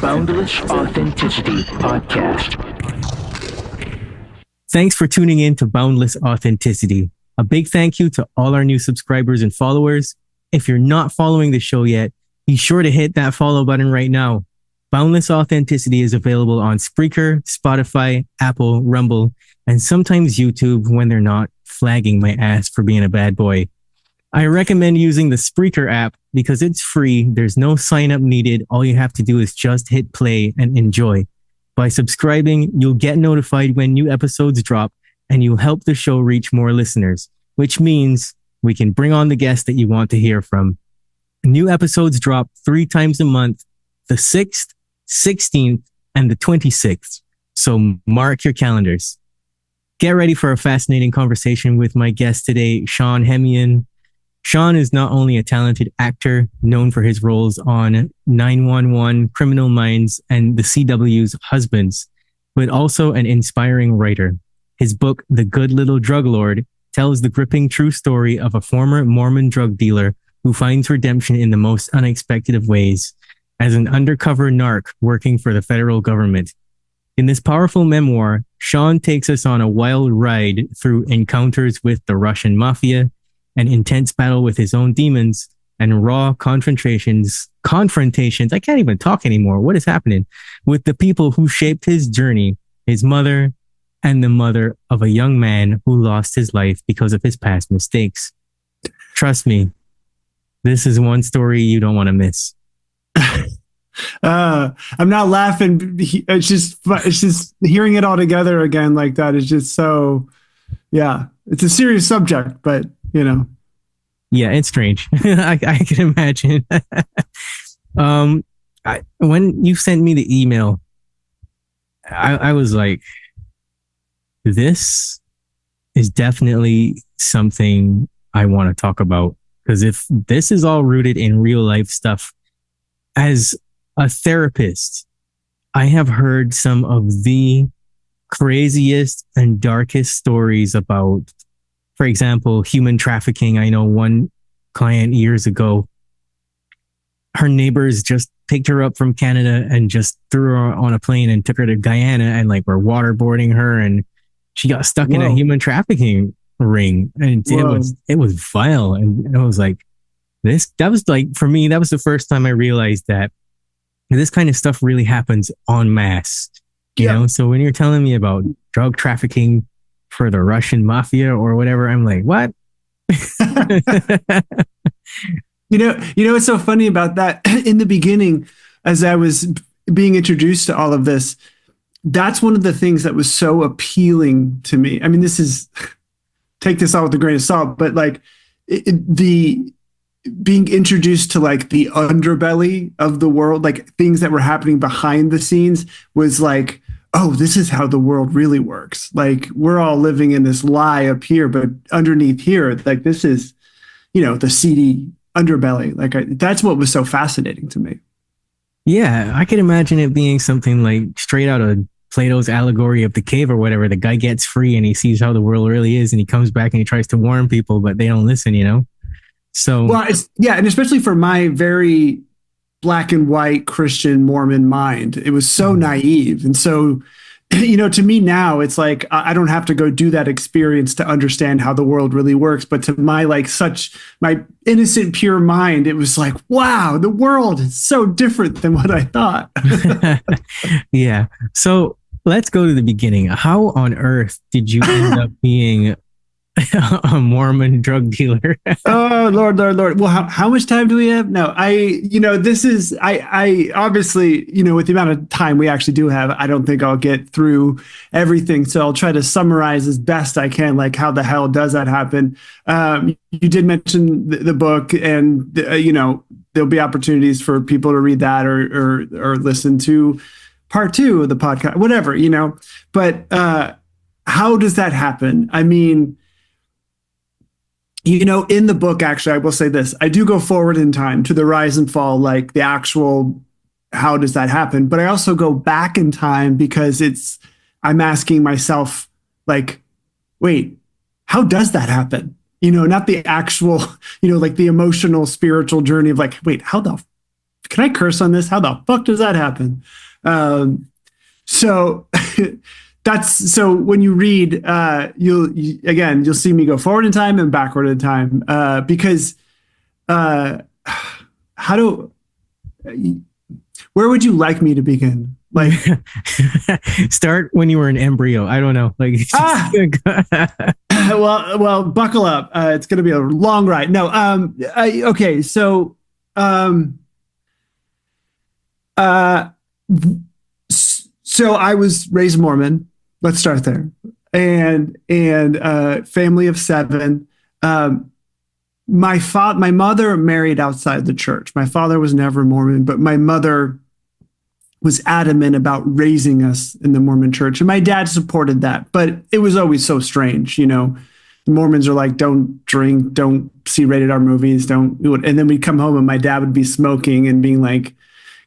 Boundless Authenticity Podcast. Thanks for tuning in to Boundless Authenticity. A big thank you to all our new subscribers and followers. If you're not following the show yet, be sure to hit that follow button right now. Boundless Authenticity is available on Spreaker, Spotify, Apple, Rumble, and sometimes YouTube when they're not flagging my ass for being a bad boy. I recommend using the Spreaker app because it's free. There's no sign up needed. All you have to do is just hit play and enjoy. By subscribing, you'll get notified when new episodes drop and you'll help the show reach more listeners, which means we can bring on the guests that you want to hear from. New episodes drop 3 times a month, the 6th, 16th, and the 26th. So mark your calendars. Get ready for a fascinating conversation with my guest today, Sean Hemeon. Sean is not only a talented actor known for his roles on 911, Criminal Minds, and the CW's Husbands, but also an inspiring writer. His book, The Good Little Drug Lord, tells the gripping true story of a former Mormon drug dealer who finds redemption in the most unexpected of ways as an undercover narc working for the federal government. In this powerful memoir, Sean takes us on a wild ride through encounters with the Russian mafia, an intense battle with his own demons, and raw confrontations. I can't even talk anymore. What is happening? With the people who shaped his journey, his mother, and the mother of a young man who lost his life because of his past mistakes. Trust me, this is one story you don't want to miss. I'm not laughing. It's just hearing it all together again like that is just so, yeah, it's a serious subject, but you know. Yeah, it's strange. I can imagine. When you sent me the email, I was like, this is definitely something I want to talk about. Because if this is all rooted in real life stuff, as a therapist, I have heard some of the craziest and darkest stories about, for example, human trafficking. I know one client years ago, her neighbors just picked her up from Canada and just threw her on a plane and took her to Guyana and like were waterboarding her, and she got stuck in a human trafficking ring, and it was vile. And I was like, that was like, for me, that was the first time I realized that this kind of stuff really happens en masse, you know? So when you're telling me about drug trafficking for the Russian mafia or whatever, I'm like, what? You know, what's so funny about that? In the beginning, as I was being introduced to all of this, that's one of the things that was so appealing to me. I mean, take this all with a grain of salt, but like the being introduced to like the underbelly of the world, like things that were happening behind the scenes, was like, oh, this is how the world really works. Like, we're all living in this lie up here, but underneath here, like, this is, you know, the seedy underbelly. Like, that's what was so fascinating to me. Yeah, I can imagine it being something like straight out of Plato's allegory of the cave or whatever. The guy gets free and he sees how the world really is, and he comes back and he tries to warn people, but they don't listen, you know? So, well, and especially for my very black and white Christian Mormon mind, it was so naive. And so, you know, to me now, it's like, I don't have to go do that experience to understand how the world really works. But to my my innocent, pure mind, it was like, wow, the world is so different than what I thought. Yeah. So let's go to the beginning. How on earth did you end up being a Mormon drug dealer? Oh, Lord. Well, how much time do we have? No, I obviously, you know, with the amount of time we actually do have, I don't think I'll get through everything. So I'll try to summarize as best I can, like, how the hell does that happen? You did mention the book, and, you know, there'll be opportunities for people to read that or listen to part 2 of the podcast, whatever, you know, but how does that happen? I mean, you know, in the book, actually, I will say this. I do go forward in time to the rise and fall, like the actual, how does that happen? But I also go back in time because I'm asking myself, like, wait, how does that happen? You know, not the actual, you know, like the emotional, spiritual journey of like, wait, how the can I curse on this? How the fuck does that happen? So so when you read, you'll see me go forward in time and backward in time, because where would you like me to begin? Like, start when you were an embryo. I don't know. Like, well, buckle up. It's going to be a long ride. No. Okay. So, so I was raised Mormon. Let's start there. And family of 7. My mother married outside the church. My father was never Mormon, but my mother was adamant about raising us in the Mormon church. And my dad supported that, but it was always so strange. You know, the Mormons are like, don't drink, don't see rated R movies, don't do it. And then we'd come home and my dad would be smoking and being like,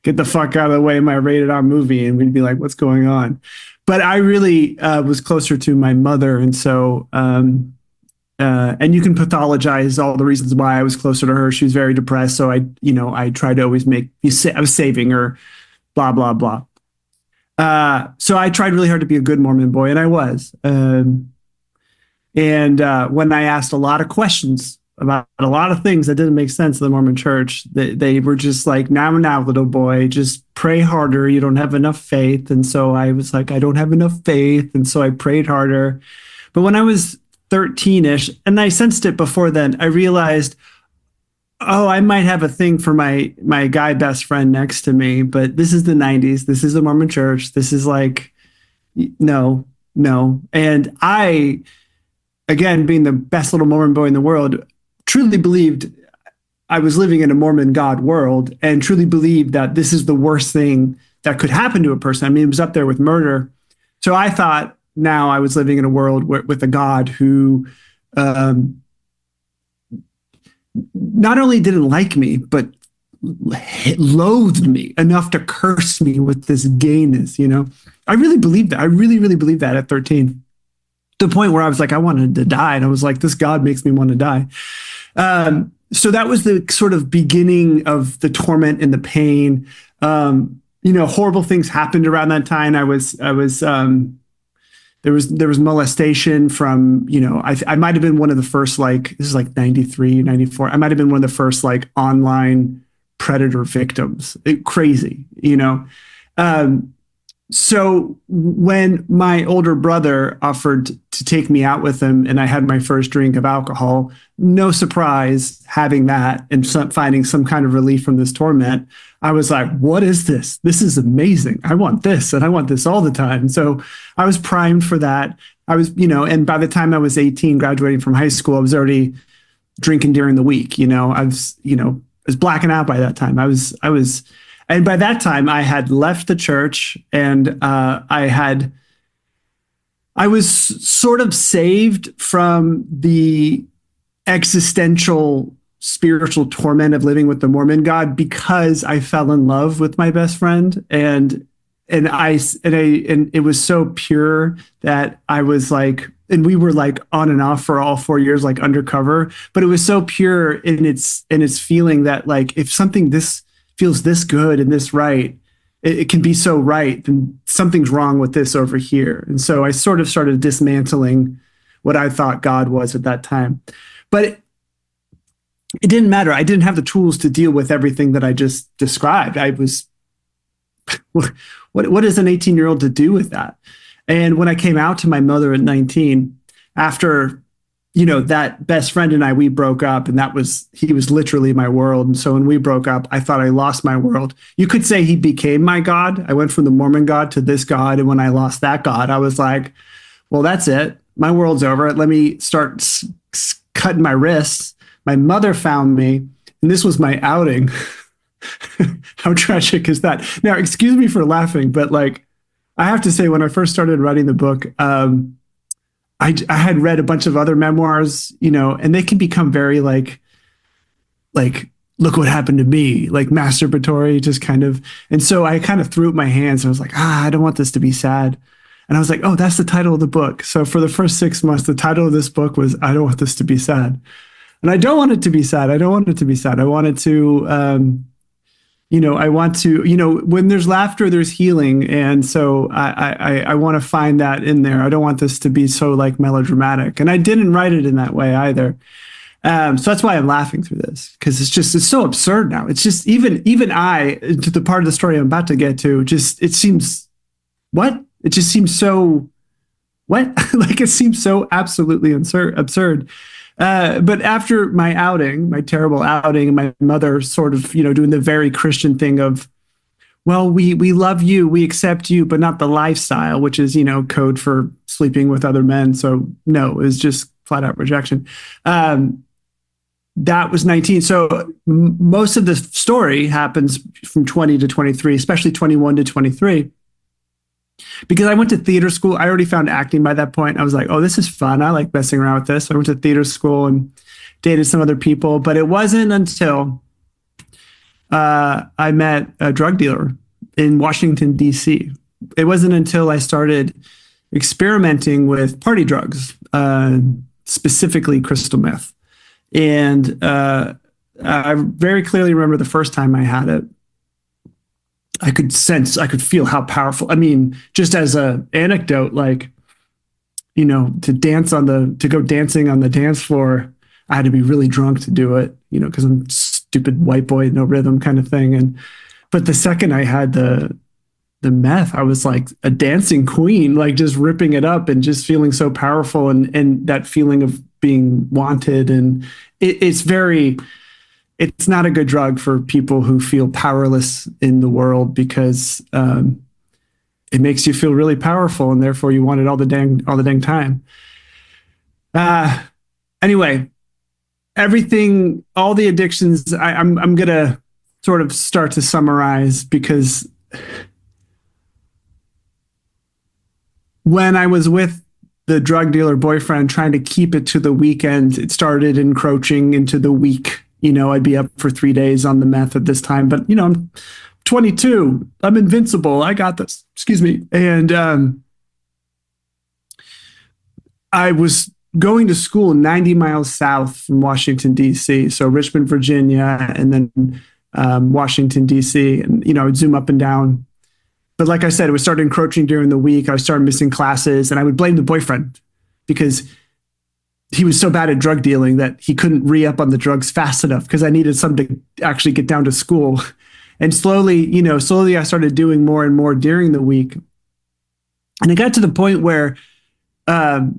get the fuck out of the way of my rated R movie. And we'd be like, what's going on? But I really was closer to my mother. And so, and you can pathologize all the reasons why I was closer to her. She was very depressed. So I tried to always I was saving her, blah, blah, blah. So I tried really hard to be a good Mormon boy, and I was. And when I asked a lot of questions about a lot of things that didn't make sense in the Mormon church, they were just like, now, little boy, just pray harder. You don't have enough faith. And so I was like, I don't have enough faith. And so I prayed harder. But when I was 13-ish, and I sensed it before then, I realized, oh, I might have a thing for my guy best friend next to me, but this is the 90s. This is the Mormon church. This is like, no. And I, again, being the best little Mormon boy in the world, truly believed I was living in a Mormon God world, and truly believed that this is the worst thing that could happen to a person. I mean, it was up there with murder. So I thought now I was living in a world with a God who, not only didn't like me, but loathed me enough to curse me with this gayness. You know, I really believed that. I really, really believed that at 13, to the point where I was like, I wanted to die. And I was like, this God makes me want to die. So that was the sort of beginning of the torment and the pain. Horrible things happened around that time. There was molestation from, I might have been one of the first, like, this is like 93, 94. I might have been one of the first like online predator victims. Crazy. So when my older brother offered to take me out with him and I had my first drink of alcohol, no surprise having that and finding some kind of relief from this torment, I was like, what is this? This is amazing. I want this, and I want this all the time. So I was primed for that. I was, and by the time I was 18, graduating from high school, I was already drinking during the week. I was blacking out by that time. And by that time I had left the church, and I was sort of saved from the existential spiritual torment of living with the Mormon God, because I fell in love with my best friend, and it was so pure that I was like, and we were like on and off for all 4 years, like undercover, but it was so pure in its feeling that, like, if something this feels this good and this right, it can be so right, then something's wrong with this over here. And so I sort of started dismantling what I thought God was at that time. But it didn't matter. I didn't have the tools to deal with everything that I just described. I was, what is an 18-year-old to do with that? And when I came out to my mother at 19, after, that best friend and we broke up, and he was literally my world. And so when we broke up, I thought I lost my world. You could say he became my God. I went from the Mormon God to this God. And when I lost that God, I was like, well, that's it. My world's over. Let me start cutting my wrists. My mother found me, and this was my outing. How tragic is that? Now, excuse me for laughing, but like, I have to say, when I first started writing the book, I had read a bunch of other memoirs, and they can become very like, look what happened to me, like masturbatory, just kind of. And so I kind of threw up my hands. And I was like, I don't want this to be sad. And I was like, oh, that's the title of the book. So for the first 6 months, the title of this book was, I don't want this to be sad. And I don't want it to be sad. I don't want it to be sad. I want it to I want to, when there's laughter, there's healing. And so I want to find that in there. I don't want this to be so like melodramatic. And I didn't write it in that way either. So that's why I'm laughing through this, because it's so absurd now. It's just even I, to the part of the story I'm about to get to, it seems what? It just seems so what? Like it seems so absolutely absurd. But after my terrible outing, and my mother sort of, doing the very Christian thing of, well, we love you, we accept you, but not the lifestyle, which is, code for sleeping with other men. So no, it's just flat out rejection. That was 19. So most of the story happens from 20 to 23, especially 21 to 23. Because I went to theater school. I already found acting by that point. I was like, oh, this is fun. I like messing around with this. So I went to theater school and dated some other people. But it wasn't until I met a drug dealer in Washington, D.C. It wasn't until I started experimenting with party drugs, specifically crystal meth. And I very clearly remember the first time I had it. I could feel how powerful. I mean, just as an anecdote, like, to go dancing on the dance floor, I had to be really drunk to do it, because I'm stupid white boy, no rhythm kind of thing. But the second I had the meth, I was like a dancing queen, like just ripping it up and just feeling so powerful, and that feeling of being wanted. And it's not a good drug for people who feel powerless in the world, because it makes you feel really powerful, and therefore you want it all the dang time. Anyway, everything, all the addictions, I'm gonna sort of start to summarize, because when I was with the drug dealer boyfriend, trying to keep it to the weekend, it started encroaching into the week. I'd be up for 3 days on the meth at this time, but I'm 22. I'm invincible. I got this. Excuse me. And I was going to school 90 miles south from Washington, D.C. So Richmond, Virginia, and then Washington, D.C. And, I would zoom up and down. But like I said, it would start encroaching during the week. I started missing classes, and I would blame the boyfriend, because he was so bad at drug dealing that he couldn't re-up on the drugs fast enough, because I needed something to actually get down to school. And slowly I started doing more and more during the week. And it got to the point where I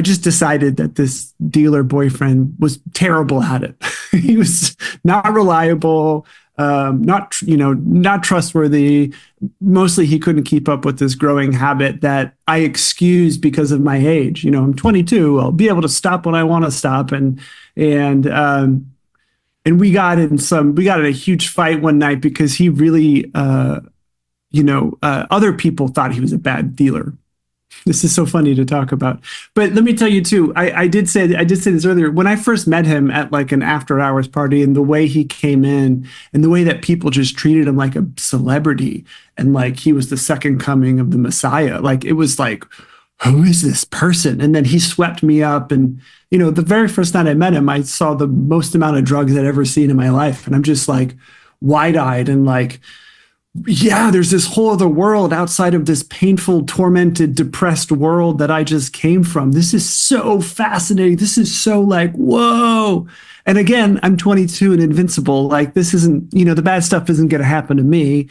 just decided that this dealer boyfriend was terrible at it. He was not reliable, not trustworthy. Mostly he couldn't keep up with this growing habit that I excused because of my age. I'm 22. I'll be able to stop when I want to stop. And we got in a huge fight one night, because he really, other people thought he was a bad dealer. This is so funny to talk about. But let me tell you too, I did say this earlier. When I first met him at like an after hours party, and the way he came in, and the way that people just treated him like a celebrity, and like he was the second coming of the Messiah. Like it was like, who is this person? And then he swept me up. And, the very first night I met him, I saw the most amount of drugs I'd ever seen in my life. And I'm just like wide-eyed and like, yeah, there's this whole other world outside of this painful, tormented, depressed world that I just came from. This is so fascinating. This is so like, whoa. And again, I'm 22 and invincible. Like this isn't, the bad stuff isn't going to happen to me.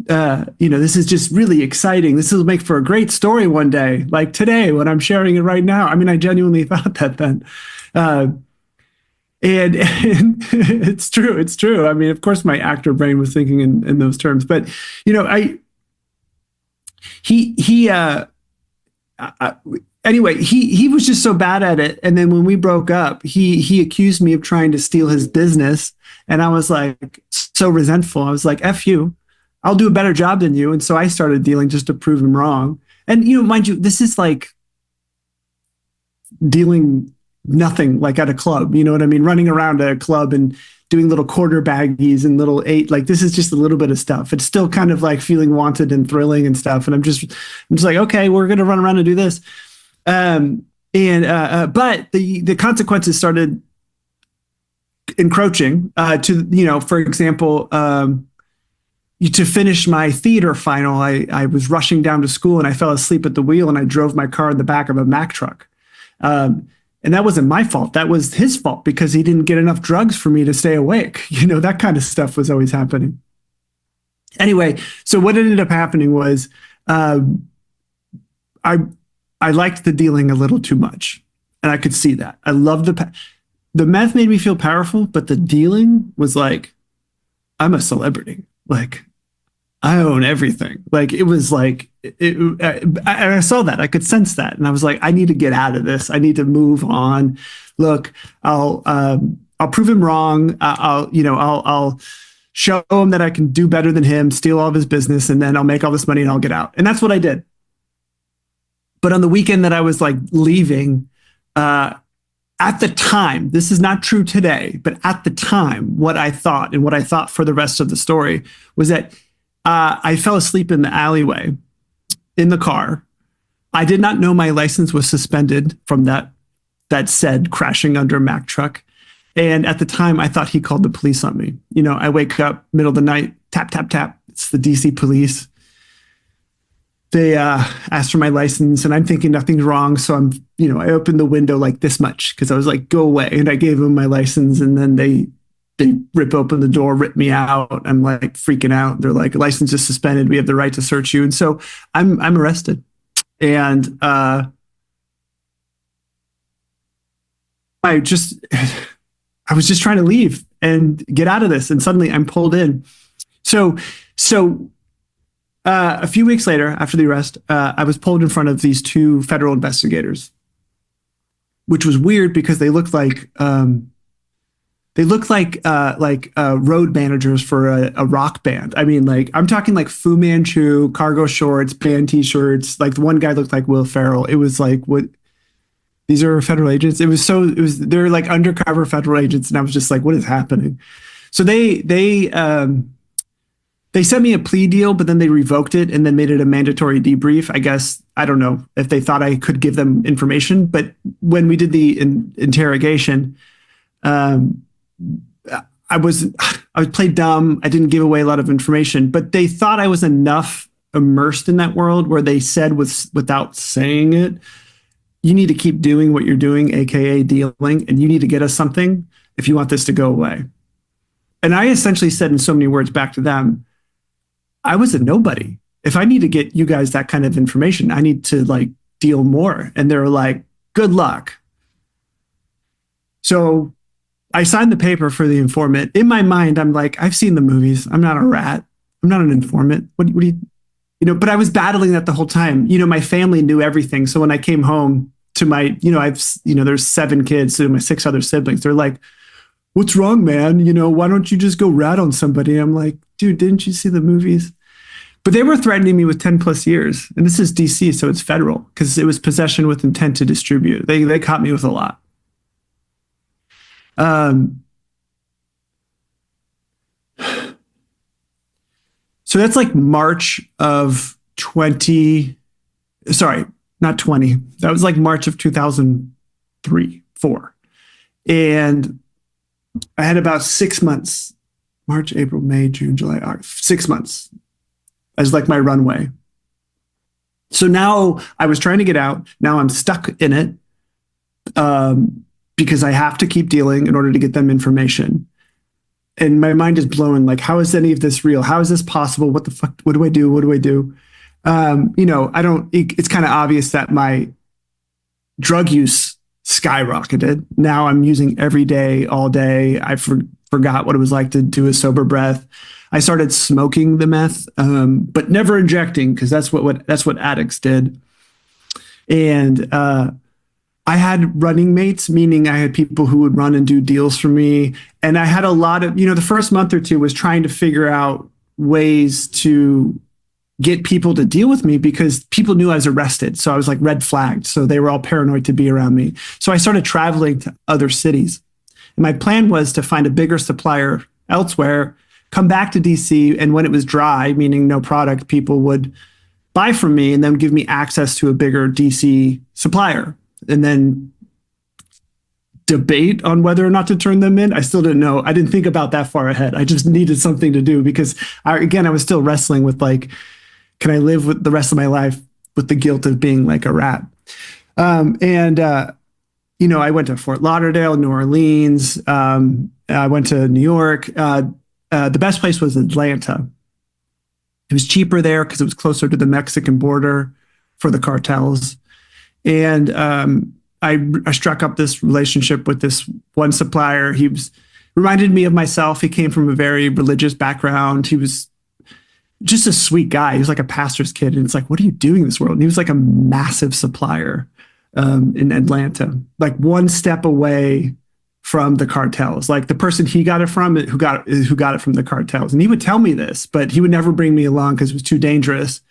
This is just really exciting. This will make for a great story one day, like today when I'm sharing it right now. I mean, I genuinely thought that then. And it's true. It's true. I mean, of course, my actor brain was thinking in those terms, but anyway, he was just so bad at it. And then when we broke up, he accused me of trying to steal his business, and I was like so resentful. I was like, "F you, I'll do a better job than you." And so I started dealing just to prove him wrong. And mind you, this is like dealing nothing like at a club, you know what I mean? Running around a club and doing little quarter baggies and little eight, like this is just a little bit of stuff. It's still kind of like feeling wanted and thrilling and stuff. And I'm just like, okay, we're going to run around and do this. But the consequences started encroaching for example, to finish my theater final, I was rushing down to school and I fell asleep at the wheel and I drove my car in the back of a Mack truck. And that wasn't my fault. That was his fault because he didn't get enough drugs for me to stay awake. That kind of stuff was always happening. Anyway, so what ended up happening was I liked the dealing a little too much. And I could see that. I loved the meth made me feel powerful, but the dealing was like, I'm a celebrity. Like, I own everything. Like, it was like, I saw that. I could sense that. And I was like, I need to get out of this. I need to move on. Look, I'll prove him wrong. I'll show him that I can do better than him, steal all of his business, and then I'll make all this money and I'll get out. And that's what I did. But on the weekend that I was like leaving, at the time, this is not true today, but at the time, what I thought for the rest of the story was that I fell asleep in the alleyway in the car. I did not know my license was suspended from that said crashing under a Mack truck. And at the time, I thought he called the police on me. I wake up middle of the night, tap, tap, tap. It's the DC police. They asked for my license and I'm thinking nothing's wrong. So I opened the window like this much because I was like, go away. And I gave them my license and then they rip open the door, rip me out. I'm like freaking out. They're like, license is suspended. We have the right to search you. And so I'm arrested. And I was just trying to leave and get out of this. And suddenly I'm pulled in. So a few weeks later, after the arrest, I was pulled in front of these two federal investigators, which was weird because they looked like road managers for a rock band. I mean, like I'm talking like Fu Manchu, cargo shorts, band T-shirts. Like the one guy looked like Will Ferrell. It was like, what? These are federal agents. They're like undercover federal agents, and I was just like, what is happening? So they sent me a plea deal, but then they revoked it and then made it a mandatory debrief. I guess, I don't know if they thought I could give them information, but when we did the interrogation, I played dumb. I didn't give away a lot of information, but they thought I was enough immersed in that world where they said without saying it, you need to keep doing what you're doing, AKA dealing, and you need to get us something if you want this to go away. And I essentially said in so many words back to them, I was a nobody. If I need to get you guys that kind of information, I need to like deal more. And they're like, good luck. So I signed the paper for the informant. In my mind, I'm like, I've seen the movies. I'm not a rat. I'm not an informant. What do you, but I was battling that the whole time. My family knew everything. So when I came home to my, there's 7 kids, so my 6 other siblings, they're like, what's wrong, man? Why don't you just go rat on somebody? I'm like, dude, didn't you see the movies? But they were threatening me with 10 plus years. And this is DC, so it's federal because it was possession with intent to distribute. They caught me with a lot. So that's like March of 20. Sorry, not 20. That was like March of 2003, 4. And I had about 6 months, March, April, May, June, July, August, 6 months as like my runway. So now I was trying to get out. Now I'm stuck in it because I have to keep dealing in order to get them information. And my mind is blowing. Like, how is any of this real? How is this possible? What the fuck? What do I do? What do I do? It's kind of obvious that my drug use skyrocketed. Now I'm using every day, all day. I forgot what it was like to do a sober breath. I started smoking the meth, but never injecting because that's what addicts did. And I had running mates, meaning I had people who would run and do deals for me. And I had a lot of, the first month or two was trying to figure out ways to get people to deal with me because people knew I was arrested. So I was like red flagged. So they were all paranoid to be around me. So I started traveling to other cities. And my plan was to find a bigger supplier elsewhere, come back to DC. And when it was dry, meaning no product, people would buy from me and then give me access to a bigger DC supplier. And then debate on whether or not to turn them in. I still didn't know. I didn't think about that far ahead. I just needed something to do because I was still wrestling with like, can I live with the rest of my life with the guilt of being like a rat? I went to Fort Lauderdale, New Orleans. I went to New York. The best place was Atlanta. It was cheaper there because it was closer to the Mexican border for the cartels. And I struck up this relationship with this one supplier. He reminded me of myself. He came from a very religious background. He was just a sweet guy. He was like a pastor's kid. And it's like, what are you doing in this world? And he was like a massive supplier in Atlanta, like one step away from the cartels. Like the person he got it from, who got it from the cartels. And he would tell me this, but he would never bring me along because it was too dangerous.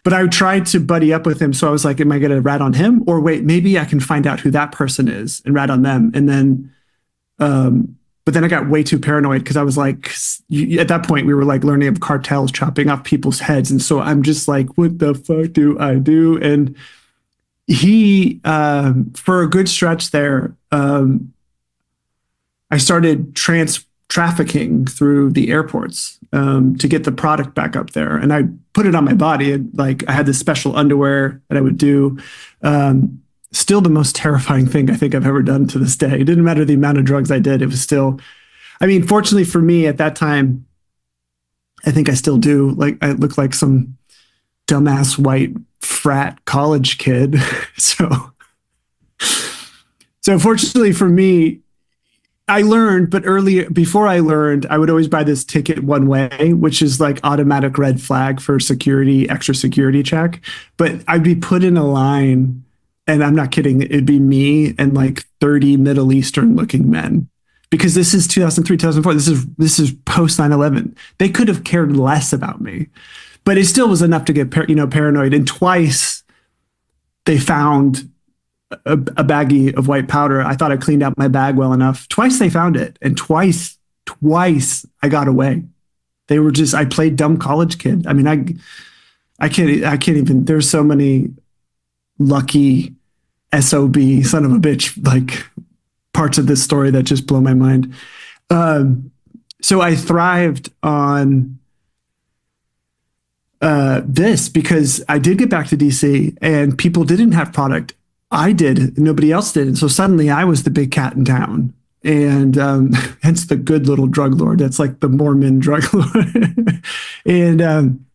But I tried to buddy up with him. So I was like, am I going to rat on him? Or wait, maybe I can find out who that person is and rat on them. And then, but then I got way too paranoid because I was like, at that point, we were like learning of cartels chopping off people's heads. And so I'm just like, what the fuck do I do? And he, for a good stretch there, I started trafficking through the airports to get the product back up there. And I put it on my body. And like I had this special underwear that I would do. Still the most terrifying thing I think I've ever done to this day. It didn't matter the amount of drugs I did. It was still, I mean, fortunately for me at that time, I think I still do. Like I look like some dumbass white frat college kid. So fortunately for me, I learned, but before I learned, I would always buy this ticket one way, which is like automatic red flag for security, extra security check. But I'd be put in a line, and I'm not kidding, it'd be me and like 30 Middle Eastern looking men. Because this is 2003, 2004. This is post 9/11. They could have cared less about me, but it still was enough to get paranoid. And twice they found a baggie of white powder. I thought I cleaned out my bag well enough. Twice they found it, and twice I got away. They were just, I played dumb college kid. I mean, I can't even. There's so many lucky SOB son of a bitch like parts of this story that just blow my mind. So I thrived on this because I did get back to DC and people didn't have product. I did, nobody else did. And so suddenly I was the big cat in town. And hence the good little drug lord. That's like the Mormon drug lord. And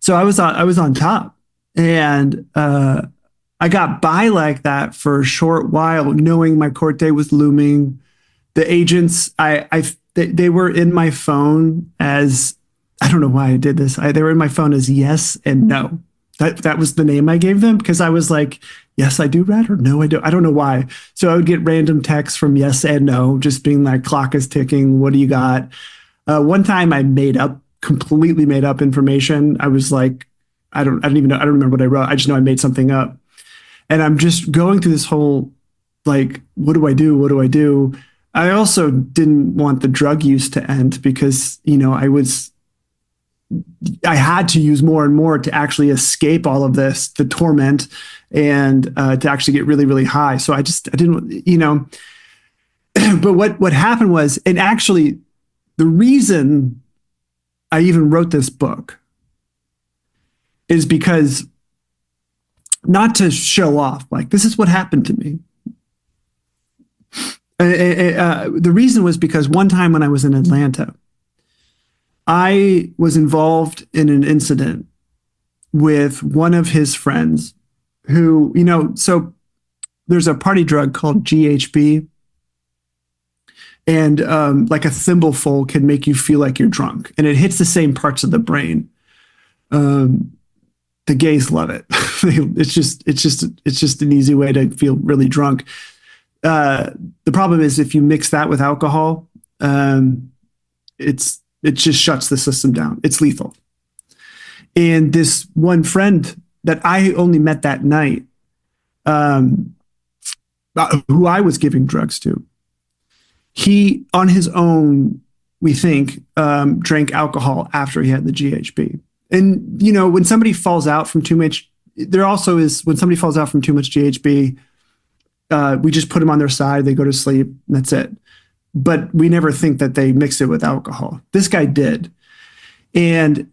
so I was on top. And I got by like that for a short while, knowing my court day was looming. The agents, they were in my phone as, I don't know why I did this. They were in my phone as yes and no. That was the name I gave them because I was like, yes, I do rat, or no, I don't. I don't know why. So I would get random texts from yes and no, just being like, clock is ticking. What do you got? One time I completely made up information. I was like, I don't even know. I don't remember what I wrote. I just know I made something up. And I'm just going through this whole, like, what do I do? What do I do? I also didn't want the drug use to end because, I had to use more and more to actually escape all of this, the torment, and to actually get really, really high. So I didn't, but what happened was, and actually the reason I even wrote this book is because, not to show off, like, this is what happened to me. The reason was because one time when I was in Atlanta, I was involved in an incident with one of his friends who, so there's a party drug called GHB, and like a thimbleful can make you feel like you're drunk, and it hits the same parts of the brain. The gays love it. It's just an easy way to feel really drunk. The problem is if you mix that with alcohol, it just shuts the system down. It's lethal. And this one friend that I only met that night, who I was giving drugs to, he, on his own, we think, drank alcohol after he had the GHB. And, when somebody falls out from too much, there also is, when somebody falls out from too much GHB, we just put them on their side. They go to sleep. And that's it. But we never think that they mix it with alcohol. This guy did. And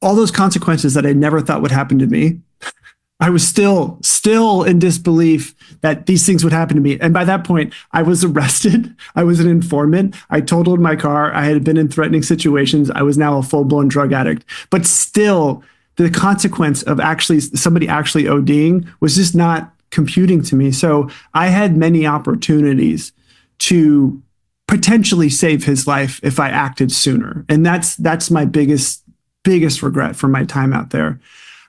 all those consequences that I never thought would happen to me, I was still in disbelief that these things would happen to me. And by that point, I was arrested. I was an informant. I totaled my car. I had been in threatening situations. I was now a full-blown drug addict. But still, the consequence of somebody actually ODing was just not computing to me. So I had many opportunities to potentially save his life if I acted sooner. And that's my biggest regret for my time out there.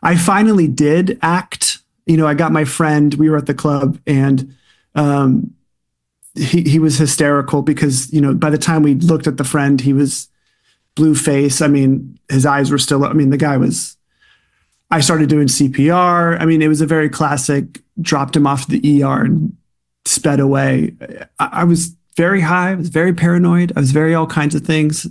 I finally did act. I got my friend, we were at the club, and he was hysterical because, by the time we looked at the friend, he was blue face. I mean, his eyes were still, the guy was, I started doing CPR. It was a very classic, dropped him off the ER and sped away. I was very high. I was very paranoid. I was very all kinds of things.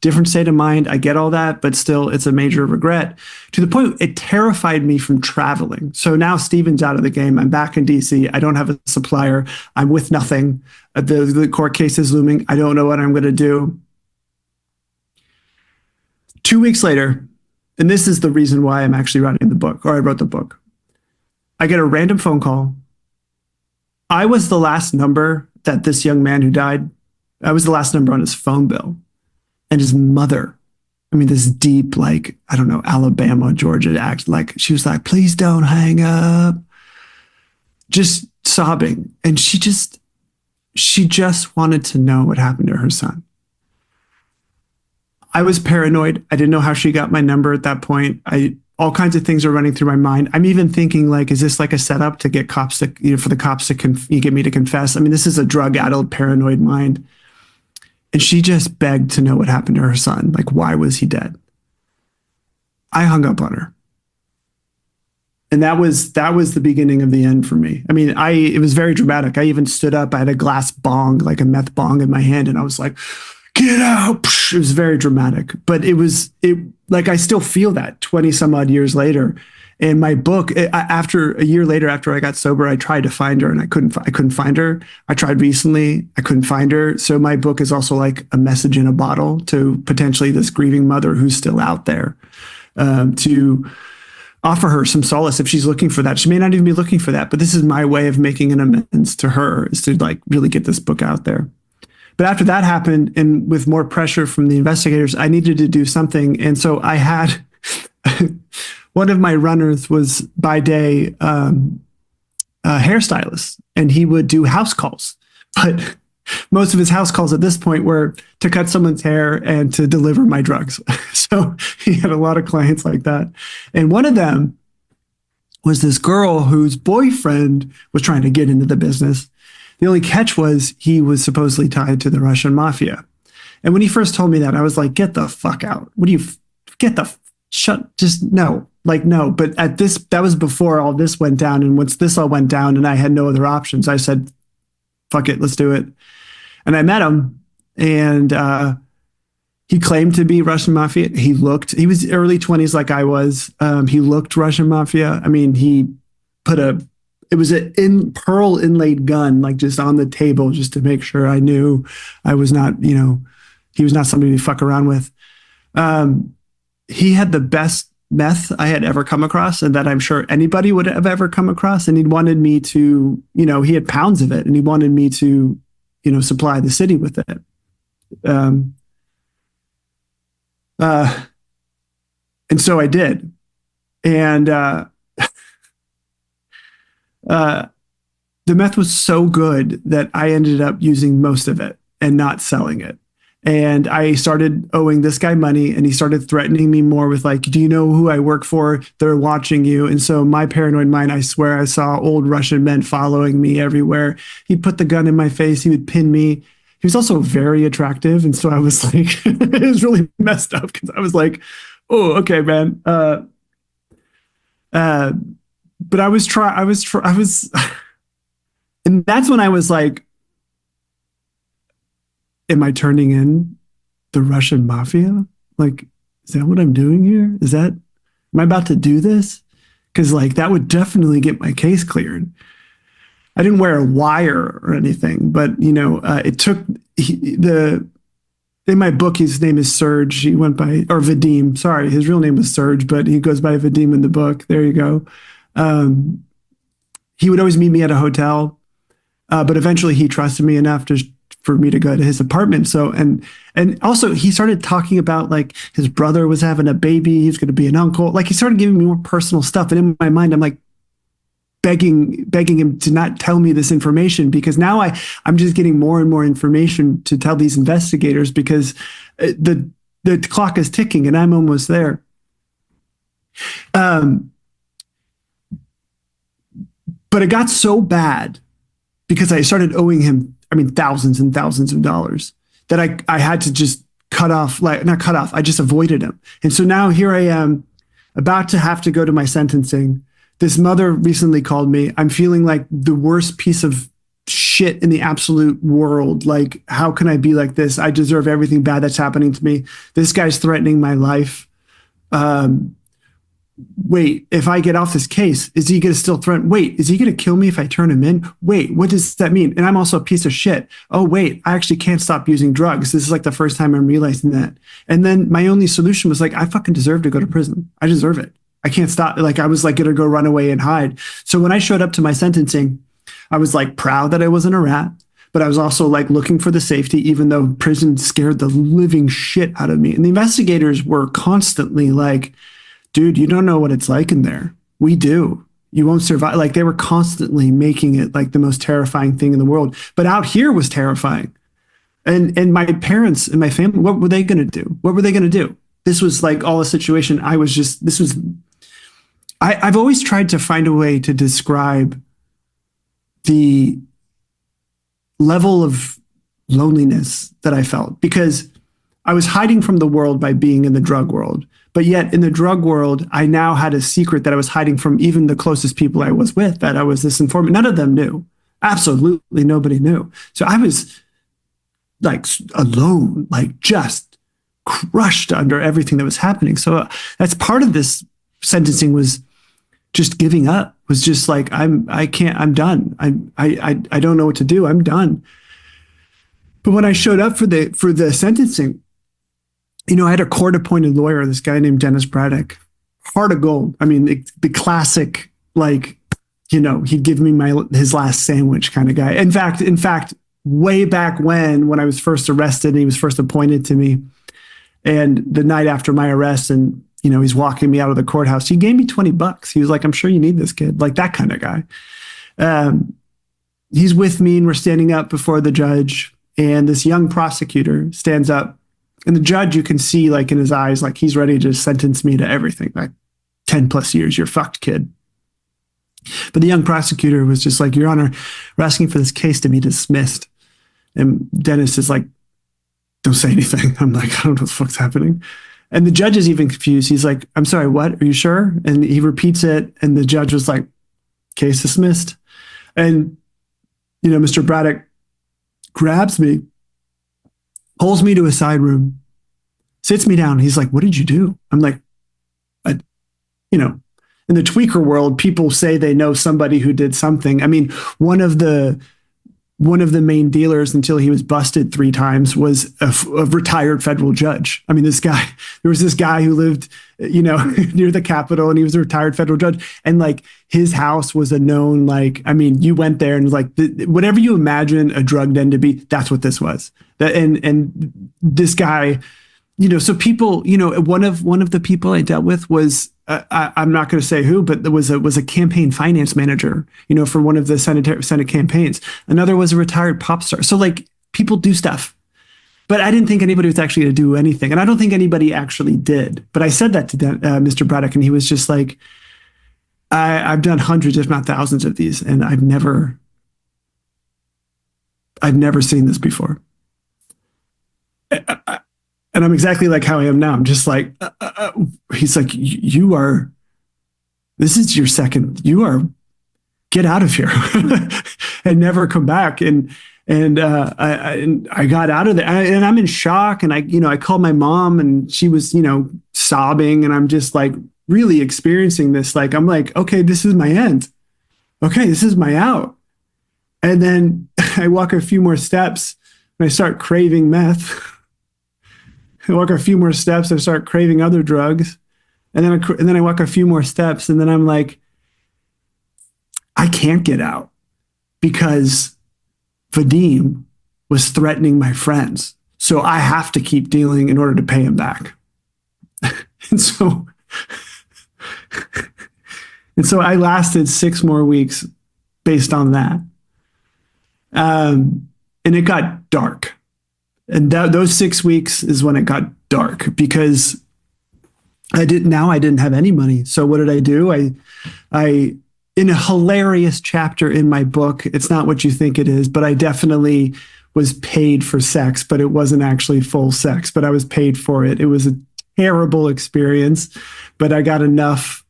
Different state of mind. I get all that, but still, it's a major regret to the point it terrified me from traveling. So now Steven's out of the game. I'm back in DC. I don't have a supplier. I'm with nothing. The court case is looming. I don't know what I'm going to do. 2 weeks later, and this is the reason why I'm actually writing the book, or I wrote the book. I get a random phone call. I was the last number that this young man who died, I was the last number on his phone bill. And his mother, this deep, Alabama, Georgia act, she was like, please don't hang up. Just sobbing. And she just wanted to know what happened to her son. I was paranoid. I didn't know how she got my number at that point. All kinds of things are running through my mind. I'm even thinking, is this like a setup to get cops to, for the cops to get me to confess? This is a drug-addled, paranoid mind. And she just begged to know what happened to her son. Why was he dead? I hung up on her. And that was the beginning of the end for me. It was very dramatic. I even stood up. I had a glass bong, like a meth bong in my hand. And I was like, get out. It was very dramatic. But I still feel that 20 some odd years later. And my book, after a year later, after I got sober, I tried to find her and I couldn't find her. I tried recently. I couldn't find her. So my book is also like a message in a bottle to potentially this grieving mother who's still out there, to offer her some solace if she's looking for that. She may not even be looking for that, but this is my way of making an amends to her, is to really get this book out there. But after that happened, and with more pressure from the investigators, I needed to do something. And so I had one of my runners was by day a hairstylist, and he would do house calls. But most of his house calls at this point were to cut someone's hair and to deliver my drugs. So he had a lot of clients like that. And one of them was this girl whose boyfriend was trying to get into the business. The only catch was he was supposedly tied to the Russian mafia. And when he first told me that, I was like, get the fuck out. No. No. But that was before all this went down. And once this all went down and I had no other options, I said, fuck it, let's do it. And I met him, and he claimed to be Russian mafia. He was early 20s like I was. He looked Russian mafia. He put it was a pearl inlaid gun, just on the table, just to make sure I knew I was not, he was not somebody to fuck around with. He had the best meth I had ever come across, and that I'm sure anybody would have ever come across. And he wanted me to, he had pounds of it, and he wanted me to, supply the city with it. And so I did. And the meth was so good that I ended up using most of it and not selling it. And I started owing this guy money, and he started threatening me more with do you know who I work for? They're watching you. And so my paranoid mind, I swear I saw old Russian men following me everywhere. He'd put the gun in my face. He would pin me. He was also very attractive. And so I was like, it was really messed up, because I was like, oh, okay, man. But I was, and that's when I was like, am I turning in the Russian mafia? Is that what I'm doing here? Am I about to do this? Because that would definitely get my case cleared. I didn't wear a wire or anything, but it took in my book, his name is Serge. He went by, or Vadim. Sorry, his real name was Serge, but he goes by Vadim in the book. There you go. He would always meet me at a hotel, but eventually he trusted me enough for me to go to his apartment. So, and also he started talking about like his brother was having a baby. He was going to be an uncle. Like he started giving me more personal stuff. And in my mind, I'm like begging him to not tell me this information, because now I'm just getting more and more information to tell these investigators, because the clock is ticking and I'm almost there. But it got so bad because I started owing him, thousands and thousands of dollars, that I had to just not cut off. I just avoided him. And so now here I am about to have to go to my sentencing. This mother recently called me. I'm feeling like the worst piece of shit in the absolute world. Like, how can I be like this? I deserve everything bad that's happening to me. This guy's threatening my life. Wait, if I get off this case, is he going to still threaten? Wait, is he going to kill me if I turn him in? Wait, what does that mean? And I'm also a piece of shit. Oh, wait, I actually can't stop using drugs. This is like the first time I'm realizing that. And then my only solution was like, I fucking deserve to go to prison. I deserve it. I can't stop. Like, I was like going to go run away and hide. So when I showed up to my sentencing, I was like proud that I wasn't a rat, but I was also like looking for the safety, even though prison scared the living shit out of me. And the investigators were constantly like, dude, you don't know what it's like in there. We do. You won't survive. Like, they were constantly making it like the most terrifying thing in the world. But out here was terrifying. And my parents and my family, what were they going to do? What were they going to do? This was like all a situation. I've always tried to find a way to describe the level of loneliness that I felt, because I was hiding from the world by being in the drug world. But yet in the drug world, I now had a secret that I was hiding from even the closest people I was with, that I was this informant. None of them knew. Absolutely nobody knew. So I was like alone, like just crushed under everything that was happening. So that's part of this sentencing, was just giving up, was just like, I'm done. I don't know what to do. I'm done. But when I showed up for the sentencing, I had a court-appointed lawyer, this guy named Dennis Braddock, heart of gold. The classic, like, he'd give me his last sandwich kind of guy. In fact, way back when I was first arrested and he was first appointed to me, and the night after my arrest, and he's walking me out of the courthouse, he gave me $20. He was like, I'm sure you need this, kid. Like, that kind of guy. He's with me and we're standing up before the judge, and this young prosecutor stands up. And the judge, you can see like in his eyes, like he's ready to sentence me to everything, like 10 plus years, you're fucked, kid. But the young prosecutor was just like, Your Honor, we're asking for this case to be dismissed. And Dennis is like, don't say anything. I'm like, I don't know what the fuck's happening. And the judge is even confused. He's like, I'm sorry, what? Are you sure? And he repeats it. And the judge was like, case dismissed. And, Mr. Braddock grabs me, pulls me to a side room, sits me down. He's like, what did you do? I'm like, in the tweaker world, people say they know somebody who did something. One of the main dealers, until he was busted 3 times, was a retired federal judge. There was this guy who lived, near the Capitol, and he was a retired federal judge. And like his house was a known, you went there and like whatever you imagine a drug den to be, that's what this was. And this guy, so people, one of the people I dealt with was, I'm not going to say who, but there was a campaign finance manager, for one of the Senate campaigns. Another was a retired pop star. So like people do stuff, but I didn't think anybody was actually going to do anything. And I don't think anybody actually did. But I said that to Mr. Braddock, and he was just like, I've done hundreds, if not thousands of these, and I've never seen this before. And I'm exactly like how I am now. I'm just like, he's like, this is your second, get out of here and never come back. And I got out of there, and I'm in shock. And I called my mom, and she was, sobbing, and I'm just like really experiencing this. Like, I'm like, okay, this is my end. Okay, this is my out. And then I walk a few more steps and I start craving meth. I walk a few more steps, I start craving other drugs. And then I walk a few more steps, and then I'm like, I can't get out because Vadim was threatening my friends. So I have to keep dealing in order to pay him back. and so and so I lasted 6 more weeks based on that. And it got dark. And those 6 weeks is when it got dark because I didn't have any money. So what did I do? I in a hilarious chapter in my book, it's not what you think it is, but I definitely was paid for sex, but it wasn't actually full sex, but I was paid for it. It was a terrible experience, but I got enough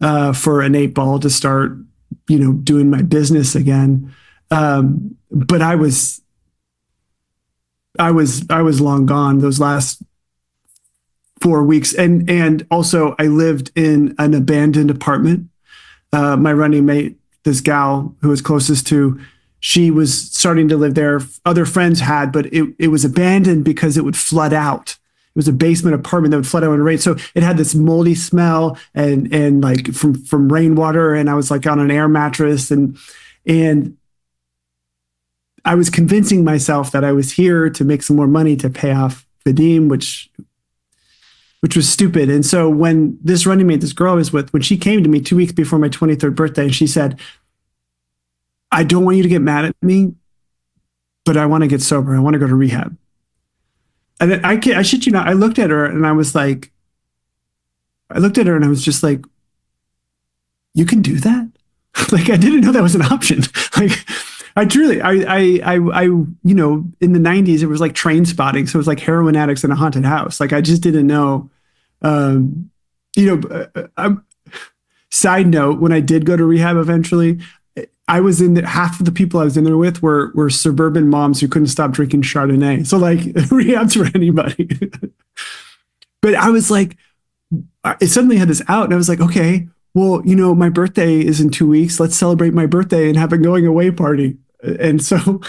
for an 8-ball to start, doing my business again. But I was long gone those last 4 weeks. And also I lived in an abandoned apartment. My running mate, this gal who was closest to, she was starting to live there. Other friends had, but it was abandoned because it would flood out. It was a basement apartment that would flood out in rain. So it had this moldy smell and like from rainwater. And I was like on an air mattress and I was convincing myself that I was here to make some more money to pay off Vadim, which was stupid. And so when this running mate, this girl I was with, when she came to me 2 weeks before my 23rd birthday, and she said, I don't want you to get mad at me, but I want to get sober. I want to go to rehab. And I shit you not, I looked at her and I was just like, you can do that? Like, I didn't know that was an option. Like, I truly, in the 90s, it was like Train Spotting. So it was like heroin addicts in a haunted house. Like, I just didn't know, side note, when I did go to rehab eventually, I was half of the people I was in there with were suburban moms who couldn't stop drinking Chardonnay. So like rehab's for anybody. But I was like, it suddenly had this out and I was like, okay, well, my birthday is in 2 weeks. Let's celebrate my birthday and have a going away party. And so,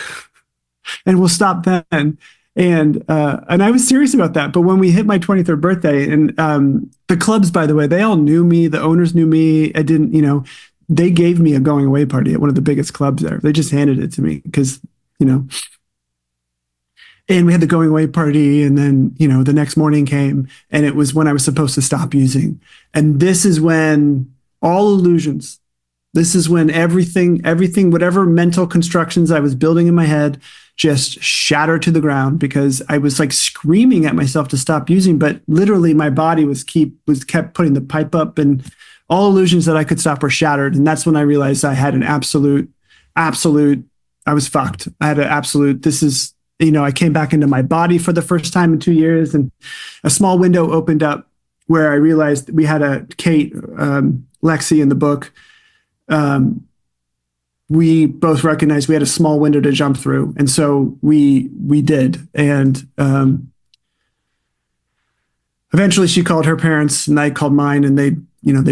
and we'll stop then. And I was serious about that. But when we hit my 23rd birthday and the clubs, by the way, they all knew me. The owners knew me. I didn't, they gave me a going away party at one of the biggest clubs there. They just handed it to me because, and we had the going away party. And then, the next morning came and it was when I was supposed to stop using. And this is when all illusions, this is when everything, whatever mental constructions I was building in my head just shattered to the ground because I was like screaming at myself to stop using, but literally my body kept putting the pipe up and all illusions that I could stop were shattered. And that's when I realized I had an absolute, I was fucked. I had an absolute, I came back into my body for the first time in 2 years and a small window opened up where I realized we had Kate, Lexi in the book. We both recognized we had a small window to jump through. And so we did. And eventually she called her parents and I called mine and they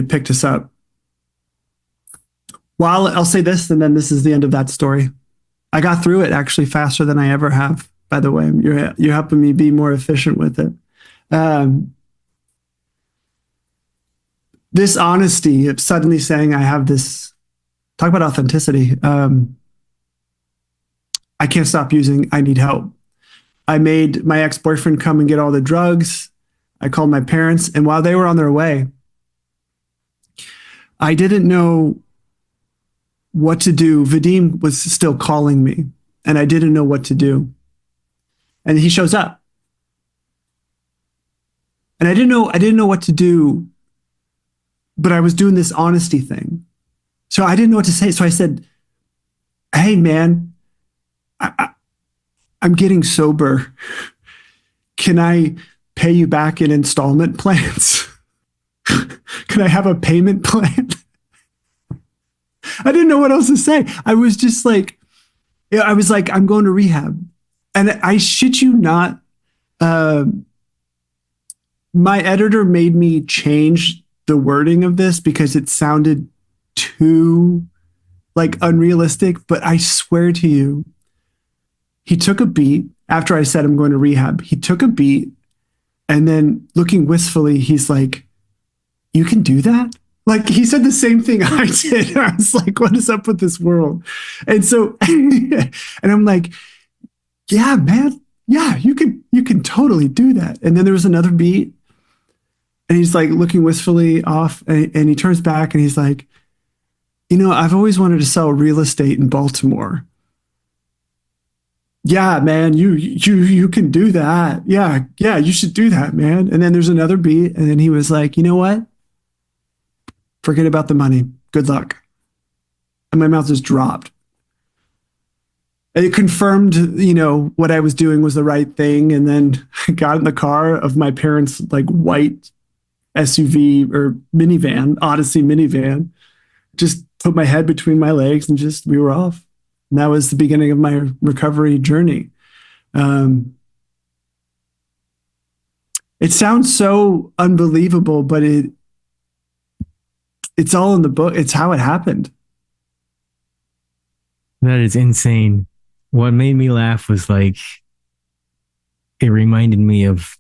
picked us up. Well, I'll say this, and then this is the end of that story. I got through it actually faster than I ever have, by the way. You're helping me be more efficient with it. This honesty of suddenly saying I have this, talk about authenticity. I can't stop using, I need help. I made my ex-boyfriend come and get all the drugs. I called my parents, and while they were on their way, I didn't know what to do. Vadim was still calling me, and I didn't know what to do. And he shows up. And I didn't know what to do, but I was doing this honesty thing. So I didn't know what to say. So I said, hey, man, I'm getting sober. Can I pay you back in installment plans? Can I have a payment plan? I didn't know what else to say. I was just like, I'm going to rehab. And I shit you not, my editor made me change the wording of this because it sounded too like unrealistic, but I swear to you, he took a beat after I said I'm going to rehab. He took a beat and then looking wistfully, he's like, you can do that? Like he said the same thing I did. I was like, what is up with this world? And so, and I'm like, yeah, man. Yeah, you can totally do that. And then there was another beat and he's like looking wistfully off and he turns back and he's like, I've always wanted to sell real estate in Baltimore. Yeah, man, you can do that. Yeah, you should do that, man. And then there's another beat, and then he was like, you know what? Forget about the money. Good luck. And my mouth just dropped. And it confirmed, what I was doing was the right thing. And then I got in the car of my parents' like white SUV or minivan, Odyssey minivan, just put my head between my legs and we were off. And that was the beginning of my recovery journey. It sounds so unbelievable, but it's all in the book. It's how it happened. That is insane. What made me laugh was like, it reminded me of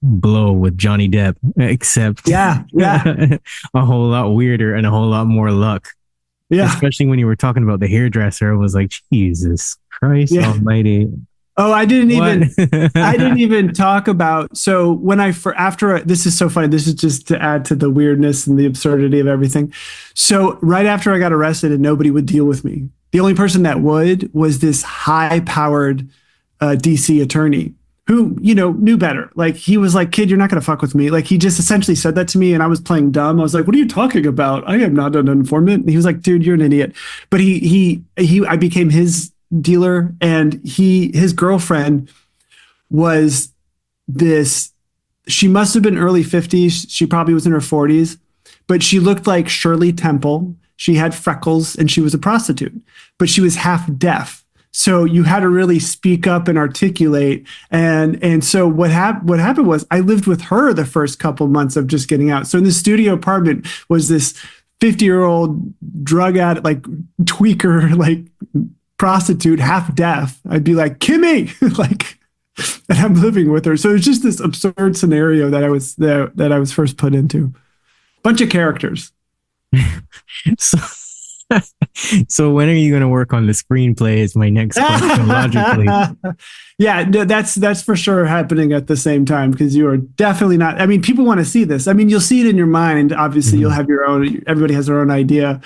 Blow with Johnny Depp, except yeah. a whole lot weirder and a whole lot more luck. Yeah. Especially when you were talking about the hairdresser, I was like, Jesus Christ Almighty. Oh, I didn't even talk about. So when this is so funny. This is just to add to the weirdness and the absurdity of everything. So right after I got arrested and nobody would deal with me, the only person that would was this high-powered DC attorney who, knew better. Like he was like, kid, you're not going to fuck with me. Like he just essentially said that to me and I was playing dumb. I was like, what are you talking about? I am not an informant. And he was like, dude, you're an idiot. But I became his dealer and his girlfriend was she must have been early 50s. She probably was in her 40s, but she looked like Shirley Temple. She had freckles and she was a prostitute, but she was half deaf. So you had to really speak up and articulate. And so what happened was I lived with her the first couple months of just getting out. So in the studio apartment was this 50-year-old drug addict, like tweaker, like prostitute, half deaf. I'd be like, Kimmy, like, and I'm living with her. So it's just this absurd scenario that I was first put into. Bunch of characters. So when are you going to work on the screenplay is my next question, logically. Yeah, no, that's for sure happening at the same time because you are definitely not. I mean, people want to see this. I mean, you'll see it in your mind. Obviously, you'll have your own. Everybody has their own idea.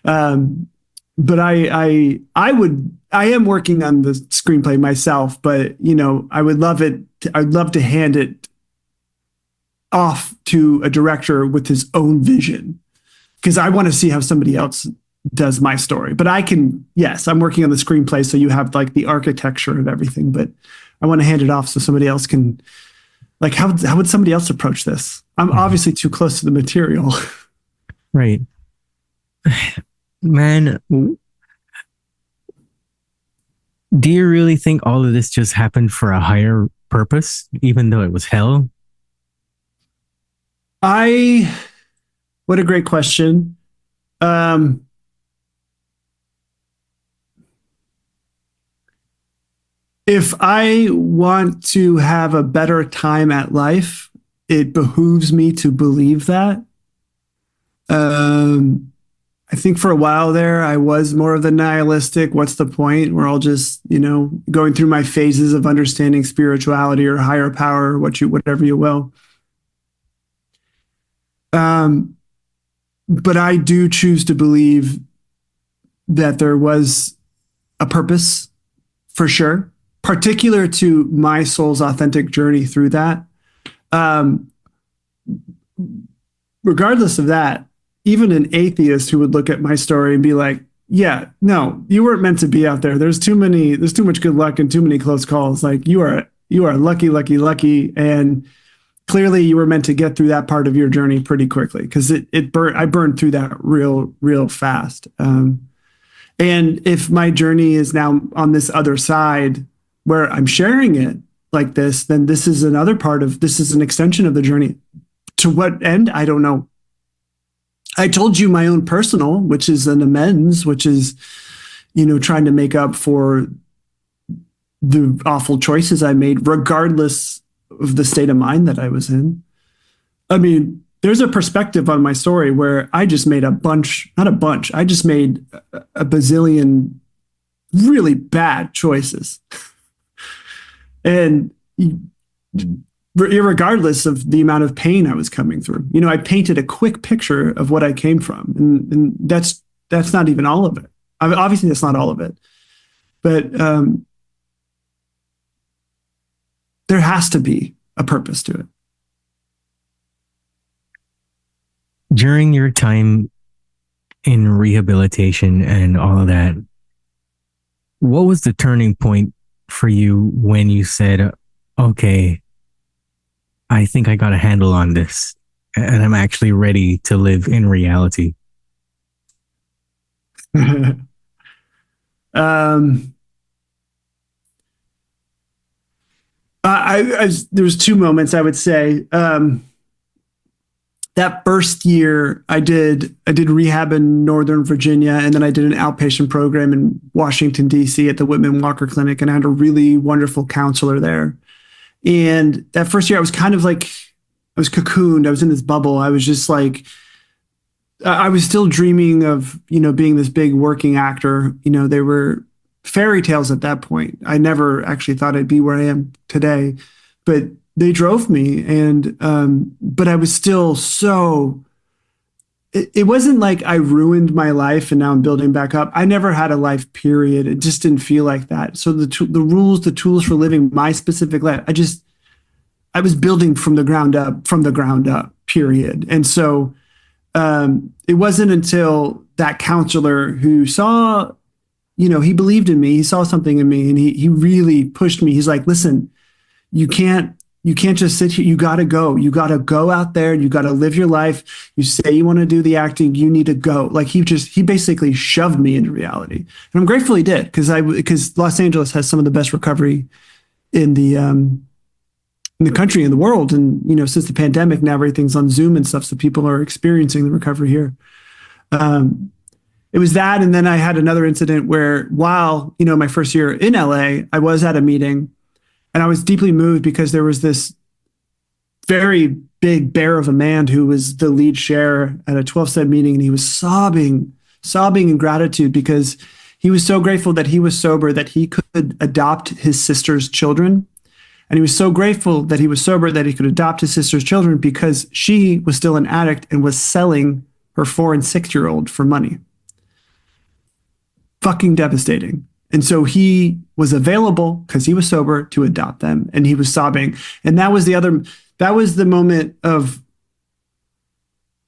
But I am working on the screenplay myself. But I would love it. I'd love to hand it off to a director with his own vision because I want to see how somebody else does my story. But I'm working on the screenplay. So you have like the architecture of everything, but I want to hand it off so somebody else can, like, how would somebody else approach this? I'm obviously too close to the material. Right. Man, do you really think all of this just happened for a higher purpose, even though it was hell? What a great question. If I want to have a better time at life, it behooves me to believe that. I think for a while there, I was more of the nihilistic. What's the point? We're all just, going through my phases of understanding spirituality or higher power, whatever you will. But I do choose to believe that there was a purpose for sure, particular to my soul's authentic journey through that. Regardless of that, even an atheist who would look at my story and be like, yeah, no, you weren't meant to be out there. There's too much good luck and too many close calls. Like you are lucky. And clearly you were meant to get through that part of your journey pretty quickly because I burned through that real fast. And if my journey is now on this other side where I'm sharing it like this, then this is an extension of the journey. To what end? I don't know. I told you my own personal, which is an amends, which is, trying to make up for the awful choices I made, regardless of the state of mind that I was in. I mean, there's a perspective on my story where I just made I just made a bazillion really bad choices. And irregardless of the amount of pain I was coming through, I painted a quick picture of what I came from. And that's not even all of it. I mean, obviously, that's not all of it. But there has to be a purpose to it. During your time in rehabilitation and all of that, what was the turning point for you when you said, okay, I think I got a handle on this and I'm actually ready to live in reality? There's two moments I would say. That first year I did rehab in Northern Virginia, and then I did an outpatient program in Washington, D.C. at the Whitman Walker Clinic, and I had a really wonderful counselor there. And that first year I was kind of like, I was cocooned. I was in this bubble. I was just like, I was still dreaming of, being this big working actor. They were fairy tales at that point. I never actually thought I'd be where I am today, but they drove me. And, but I was still it wasn't like I ruined my life and now I'm building back up. I never had a life, period. It just didn't feel like that. So the rules, the tools for living my specific life, I was building from the ground up, period. And so, it wasn't until that counselor who saw, he believed in me, he saw something in me, and he really pushed me. He's like, listen, you can't just sit here. You got to go. You got to go out there. You got to live your life. You say you want to do the acting. You need to go. Like he basically shoved me into reality. And I'm grateful he did, because Los Angeles has some of the best recovery in the country, in the world. And, since the pandemic, now everything's on Zoom and stuff. So people are experiencing the recovery here. It was that. And then I had another incident where while, my first year in LA, I was at a meeting and I was deeply moved because there was this very big bear of a man who was the lead share at a 12-step meeting. And he was sobbing in gratitude because he was so grateful that he was sober, that he could adopt his sister's children. And he was so grateful that he was sober, that he could adopt his sister's children because she was still an addict and was selling her 4 and 6-year-old for money. Fucking devastating. And so he was available because he was sober to adopt them, and he was sobbing. And that was the moment of,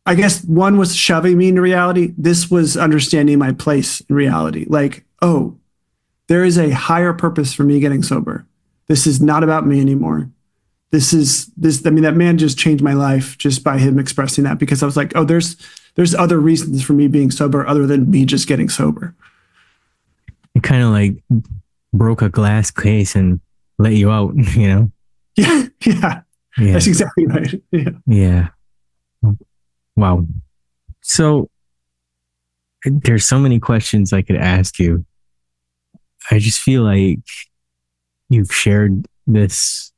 I guess, one was shoving me into reality. This was understanding my place in reality. Like, oh, there is a higher purpose for me getting sober. This is not about me anymore. That man just changed my life just by him expressing that, because I was like, oh, there's other reasons for me being sober other than me just getting sober. It kind of like broke a glass case and let you out, Yeah. That's exactly right. Yeah. Wow. So there's so many questions I could ask you. I just feel like you've shared this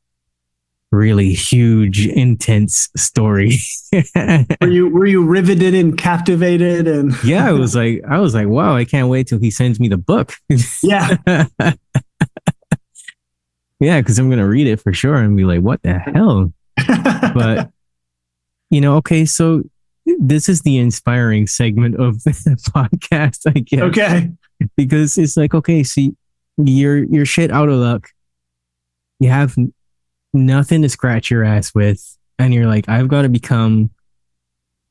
really huge, intense story. Were you riveted and captivated? And yeah, I was like, wow, I can't wait till he sends me the book. Yeah. Yeah, because I'm gonna read it for sure and be like, what the hell? But okay, so this is the inspiring segment of the podcast, I guess. Okay. Because it's like, okay, see, you're shit out of luck. You have nothing to scratch your ass with. And you're like, I've got to become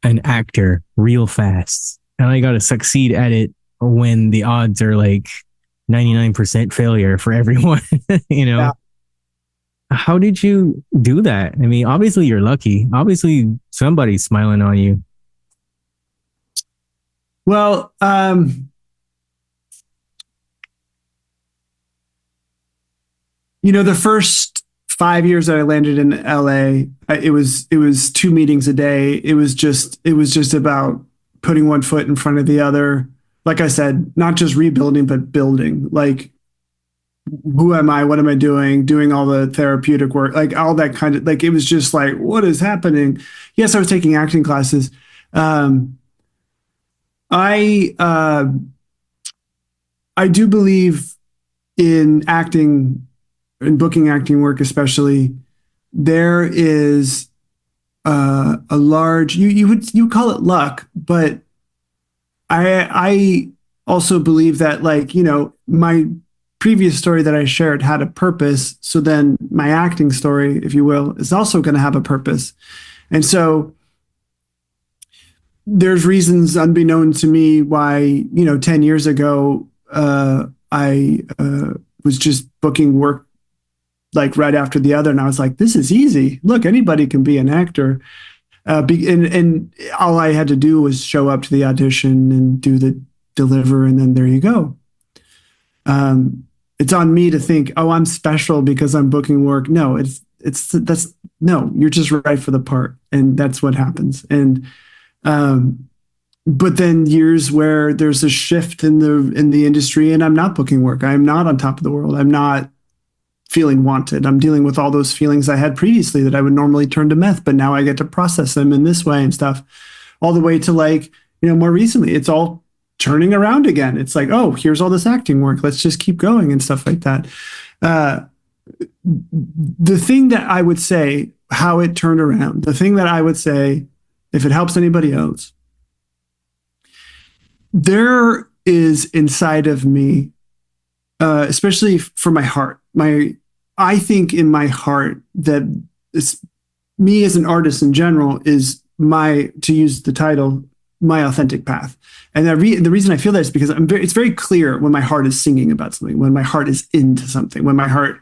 an actor real fast. And I got to succeed at it when the odds are like 99% failure for everyone. Yeah. How did you do that? I mean, obviously you're lucky. Obviously somebody's smiling on you. Well, the first 5 years that I landed in LA, it was 2 meetings a day. It was just about putting one foot in front of the other. Like I said, not just rebuilding, but building. Like, who am I? What am I doing? Doing all the therapeutic work, like all that kind of, like, it was just like, what is happening? Yes, I was taking acting classes. Um, I I do believe in acting, in booking acting work, especially. There is a large, you call it luck, but I also believe that, like, my previous story that I shared had a purpose. So then my acting story, if you will, is also going to have a purpose. And so there's reasons unbeknown to me why, 10 years ago, I was just booking work like right after the other. And I was like, this is easy. Look, anybody can be an actor. And all I had to do was show up to the audition and do the deliver. And then there you go. It's on me to think, oh, I'm special because I'm booking work. No, no, you're just right for the part. And that's what happens. And, but then years where there's a shift in the industry and I'm not booking work. I'm not on top of the world. I'm not feeling wanted. I'm dealing with all those feelings I had previously that I would normally turn to meth, but now I get to process them in this way and stuff, all the way to, like, more recently, it's all turning around again. It's like, oh, here's all this acting work. Let's just keep going and stuff like that. The thing that I would say, how it turned around, the thing that I would say, if it helps anybody else, there is inside of me, especially for my heart, I think in my heart that it's me as an artist in general is to use the title, my authentic path. And the reason I feel that is because it's very clear when my heart is singing about something, when my heart is into something, when my heart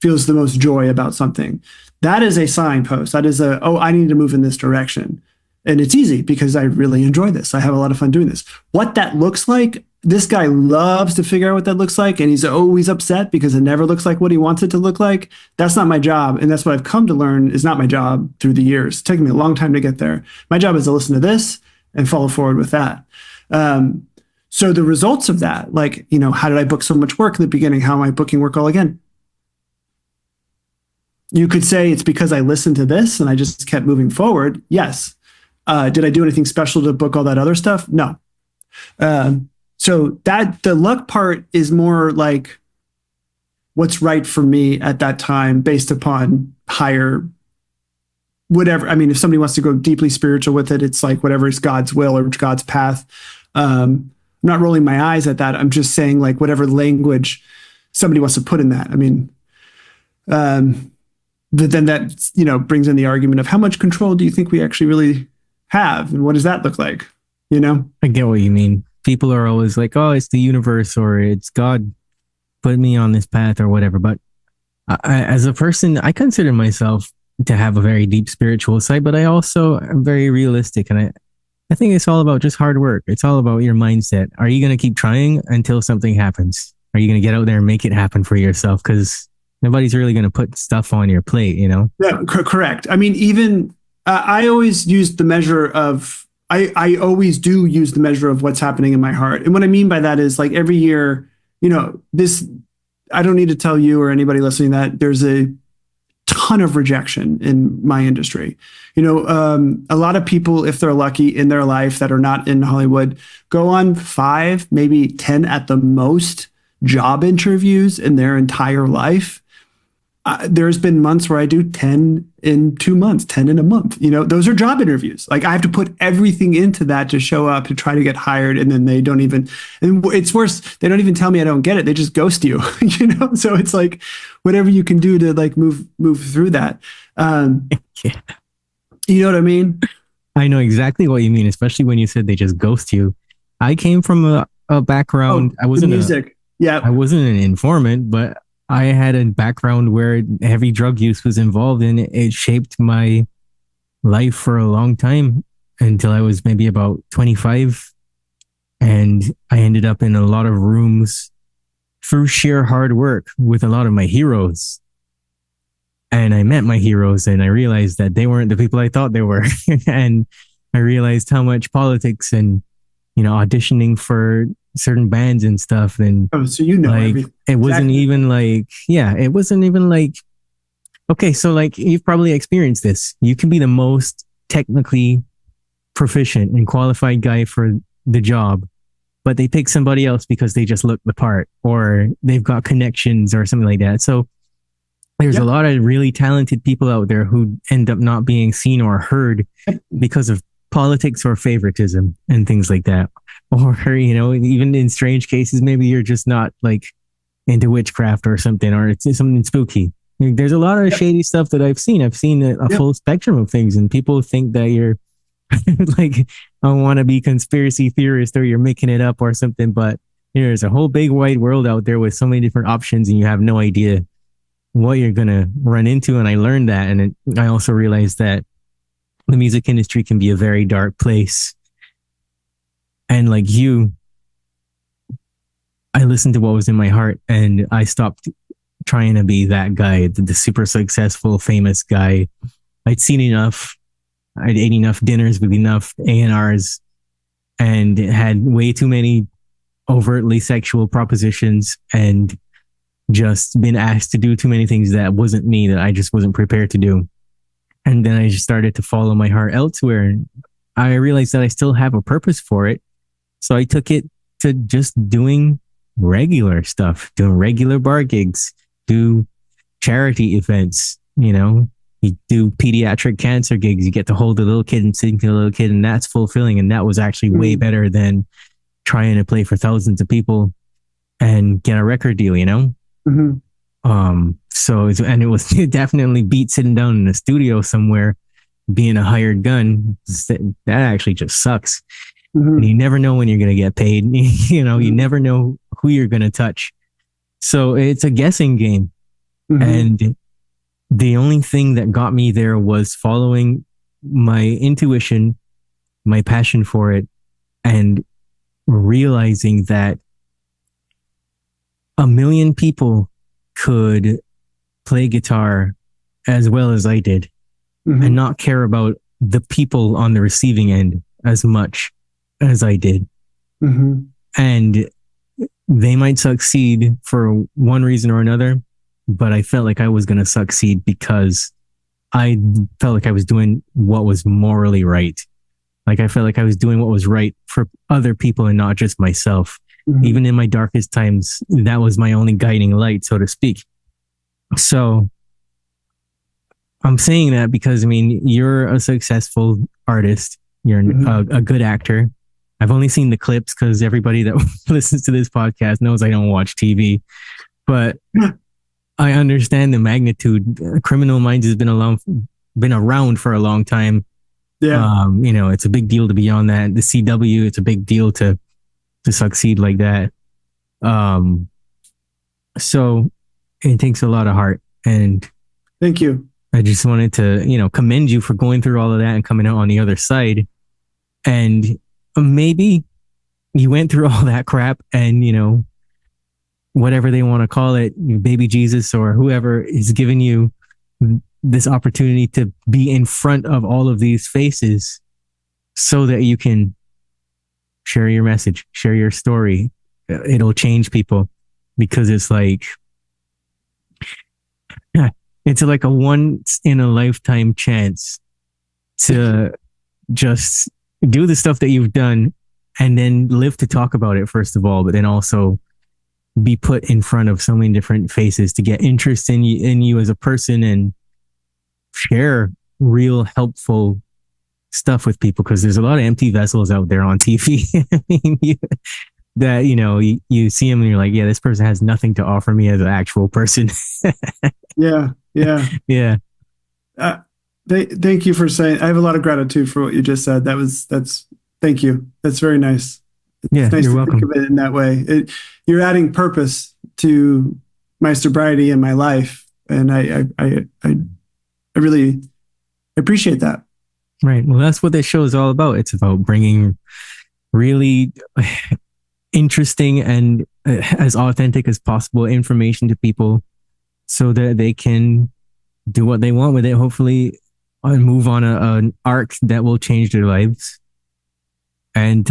feels the most joy about something. That is a signpost. That is I need to move in this direction. And it's easy because I really enjoy this. I have a lot of fun doing this. What that looks like, this guy loves to figure out what that looks like. And he's always upset because it never looks like what he wants it to look like. That's not my job. And that's what I've come to learn is not my job through the years. It's taken me a long time to get there. My job is to listen to this and follow forward with that. So the results of that, like, how did I book so much work in the beginning? How am I booking work all again? You could say it's because I listened to this and I just kept moving forward. Yes. Did I do anything special to book all that other stuff? No. So that the luck part is more like what's right for me at that time based upon higher, whatever. I mean, if somebody wants to go deeply spiritual with it, it's like whatever is God's will or God's path. I'm not rolling my eyes at that. I'm just saying, like, whatever language somebody wants to put in that. I mean, but then that, brings in the argument of how much control do you think we actually really have? And what does that look like? I get what you mean. People are always like, oh, it's the universe or it's God put me on this path or whatever. But as a person, I consider myself to have a very deep spiritual side, but I also am very realistic. And I think it's all about just hard work. It's all about your mindset. Are you going to keep trying until something happens? Are you going to get out there and make it happen for yourself? Because nobody's really going to put stuff on your plate, Yeah, correct. I mean, even I always use the measure of, I always do use the measure of what's happening in my heart. And what I mean by that is, like, every year, I don't need to tell you or anybody listening that there's a ton of rejection in my industry. A lot of people, if they're lucky in their life that are not in Hollywood, go on 5, maybe 10 at the most job interviews in their entire life. There's been months where I do 10 in 2 months, 10 in a month. Those are job interviews. Like, I have to put everything into that to show up, to try to get hired. And then they don't even, and it's worse, they don't even tell me I don't get it. They just ghost you, So it's like, whatever you can do to, like, move through that. Yeah. You know what I mean? I know exactly what you mean, especially when you said they just ghost you. I came from a background. I wasn't music. I wasn't an informant, but I had a background where heavy drug use was involved, and it shaped my life for a long time until I was maybe about 25. And I ended up in a lot of rooms through sheer hard work with a lot of my heroes. And I met my heroes and I realized that they weren't the people I thought they were. And I realized how much politics and, auditioning for certain bands and stuff. And Oh, so you know like, everything. it wasn't Exactly. even like, it wasn't even like, okay, so like you've probably experienced this. You can be the most technically proficient and qualified guy for the job, but they pick somebody else because they just look the part or they've got connections or something like that. So there's a lot of really talented people out there who end up not being seen or heard because of politics or favoritism and things like that. Or, even in strange cases, maybe you're just not like into witchcraft or something, or it's something spooky. There's a lot of shady stuff that I've seen. I've seen a full spectrum of things, and people think that you're like, I want to be conspiracy theorist or you're making it up or something. But there's a whole big wide world out there with so many different options, and you have no idea what you're going to run into. And I learned that. And I also realized that the music industry can be a very dark place. And like you, I listened to what was in my heart and I stopped trying to be that guy, the super successful, famous guy. I'd seen enough. I'd ate enough dinners with enough A&Rs and had way too many overtly sexual propositions and just been asked to do too many things that wasn't me, that I just wasn't prepared to do. And then I just started to follow my heart elsewhere. And I realized that I still have a purpose for it. So I took it to just doing regular stuff, doing regular bar gigs, do charity events, you do pediatric cancer gigs. You get to hold a little kid and sing to a little kid, and that's fulfilling. And that was actually way better than trying to play for thousands of people and get a record deal, Mm-hmm. And it was it definitely beat sitting down in a studio somewhere, being a hired gun. That actually just sucks. Mm-hmm. And you never know when you're going to get paid. You never know who you're going to touch. So it's a guessing game. Mm-hmm. And the only thing that got me there was following my intuition, my passion for it, and realizing that a million people could play guitar as well as I did, and not care about the people on the receiving end as much as I did. Mm-hmm. And they might succeed for one reason or another, but I felt like I was going to succeed because I felt like I was doing what was morally right. Like I felt like I was doing what was right for other people and not just myself. Mm-hmm. Even in my darkest times, that was my only guiding light, so to speak. So I'm saying that because, you're a successful artist. You're a good actor. I've only seen the clips because everybody that listens to this podcast knows I don't watch TV. But I understand the magnitude. Criminal Minds has been around for a long time. Yeah. It's a big deal to be on that. The CW, it's a big deal to succeed like that. So it takes a lot of heart. And thank you. I just wanted to, commend you for going through all of that and coming out on the other side. And maybe you went through all that crap and, whatever they want to call it, baby Jesus or whoever is giving you this opportunity to be in front of all of these faces so that you can share your message, share your story. It'll change people because it's like a once in a lifetime chance to just do the stuff that you've done and then live to talk about it, first of all, but then also be put in front of so many different faces to get interest in you as a person and share real helpful stuff with people, because there's a lot of empty vessels out there on TV. You see them and you're like, yeah, this person has nothing to offer me as an actual person. Yeah. Thank you for saying. I have a lot of gratitude for what you just said. Thank you. That's very nice. It's nice you're to welcome. think of it in that way. You're adding purpose to my sobriety and my life, and I really appreciate that. Right. Well, that's what this show is all about. It's about bringing really interesting and as authentic as possible information to people so that they can do what they want with it. Hopefully move on an arc that will change their lives. And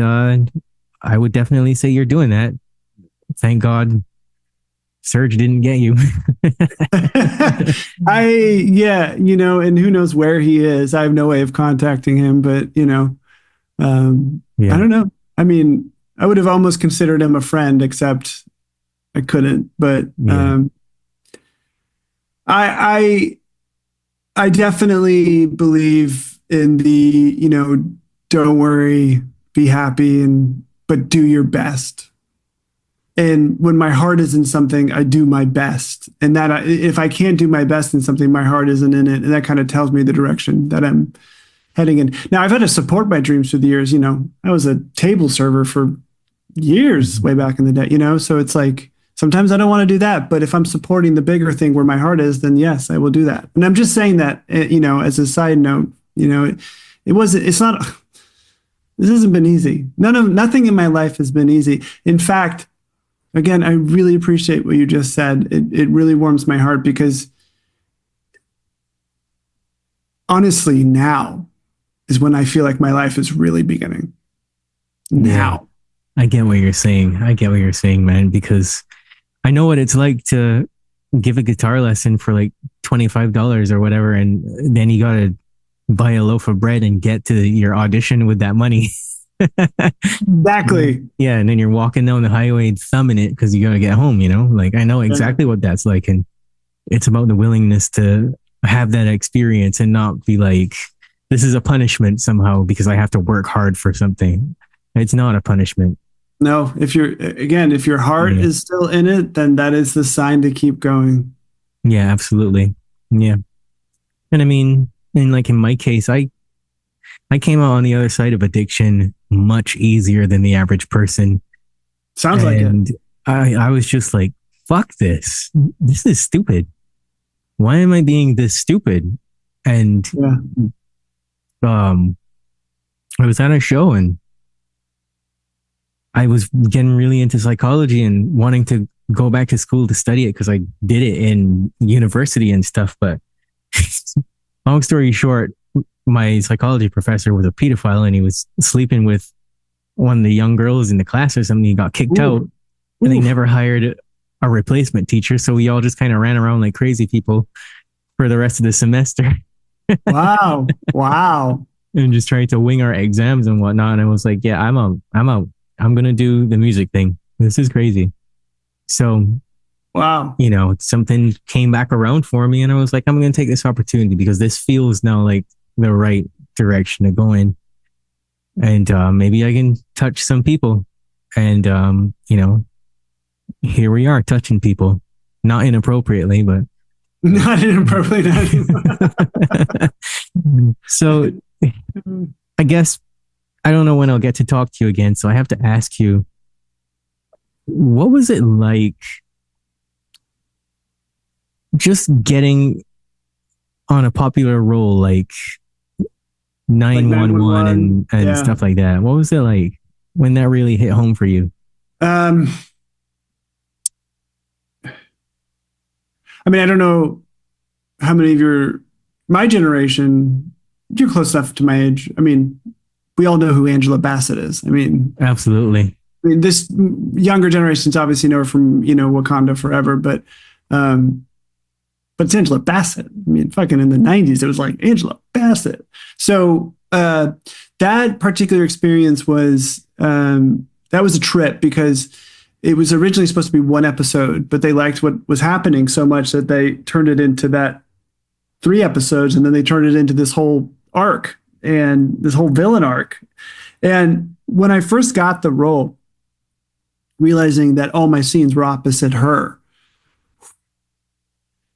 I would definitely say you're doing that. Thank God Serge didn't get you. Yeah, and who knows where he is. I have no way of contacting him, but I don't know. I mean, I would have almost considered him a friend, except I couldn't. But I definitely believe in the, don't worry, be happy, but do your best. And when my heart is in something, I do my best. And that if I can't do my best in something, my heart isn't in it. And that kind of tells me the direction that I'm heading in. Now, I've had to support my dreams through the years. I was a table server for years way back in the day, so it's like sometimes I don't want to do that. But if I'm supporting the bigger thing where my heart is, then yes, I will do that. And I'm just saying that, as a side note, this hasn't been easy. Nothing in my life has been easy. In fact, again, I really appreciate what you just said. It really warms my heart because honestly, now is when I feel like my life is really beginning. Now. I get what you're saying. Man, because I know what it's like to give a guitar lesson for like $25 or whatever. And then you got to buy a loaf of bread and get to your audition with that money. Exactly. Yeah. And then you're walking down the highway thumbing it because you got to get home, like I know exactly what that's like. And it's about the willingness to have that experience and not be like, this is a punishment somehow because I have to work hard for something. It's not a punishment. No, if your heart is still in it, then that is the sign to keep going. Yeah, absolutely. Yeah. And I mean, in my case, I came out on the other side of addiction much easier than the average person. Sounds like it. And I was just like, fuck this. This is stupid. Why am I being this stupid? And I was at a show and I was getting really into psychology and wanting to go back to school to study it because I did it in university and stuff. But long story short, my psychology professor was a pedophile and he was sleeping with one of the young girls in the class or something. He got kicked out and they never hired a replacement teacher. So we all just kind of ran around like crazy people for the rest of the semester. Wow. And just trying to wing our exams and whatnot. And I was like, yeah, I'm out. I'm going to do the music thing. This is crazy. So, wow. Something came back around for me and I was like, I'm going to take this opportunity because this feels now like the right direction to go in. And maybe I can touch some people. And, here we are touching people, not inappropriately, but. Not inappropriately. So I guess I don't know when I'll get to talk to you again. So I have to ask you, what was it like just getting on a popular role like 911 and stuff like that? What was it like when that really hit home for you? I mean, I don't know how many of my generation, you're close enough to my age. I mean, we all know who Angela Bassett is. I mean, absolutely. I mean, this younger generations obviously know her from, Wakanda Forever, but it's Angela Bassett. I mean, fucking in the 90s, it was like Angela Bassett. So that particular experience was, that was a trip because it was originally supposed to be one episode, but they liked what was happening so much that they turned it into that 3 episodes, and then they turned it into this whole arc and this whole villain arc. And when I first got the role, realizing that all my scenes were opposite her,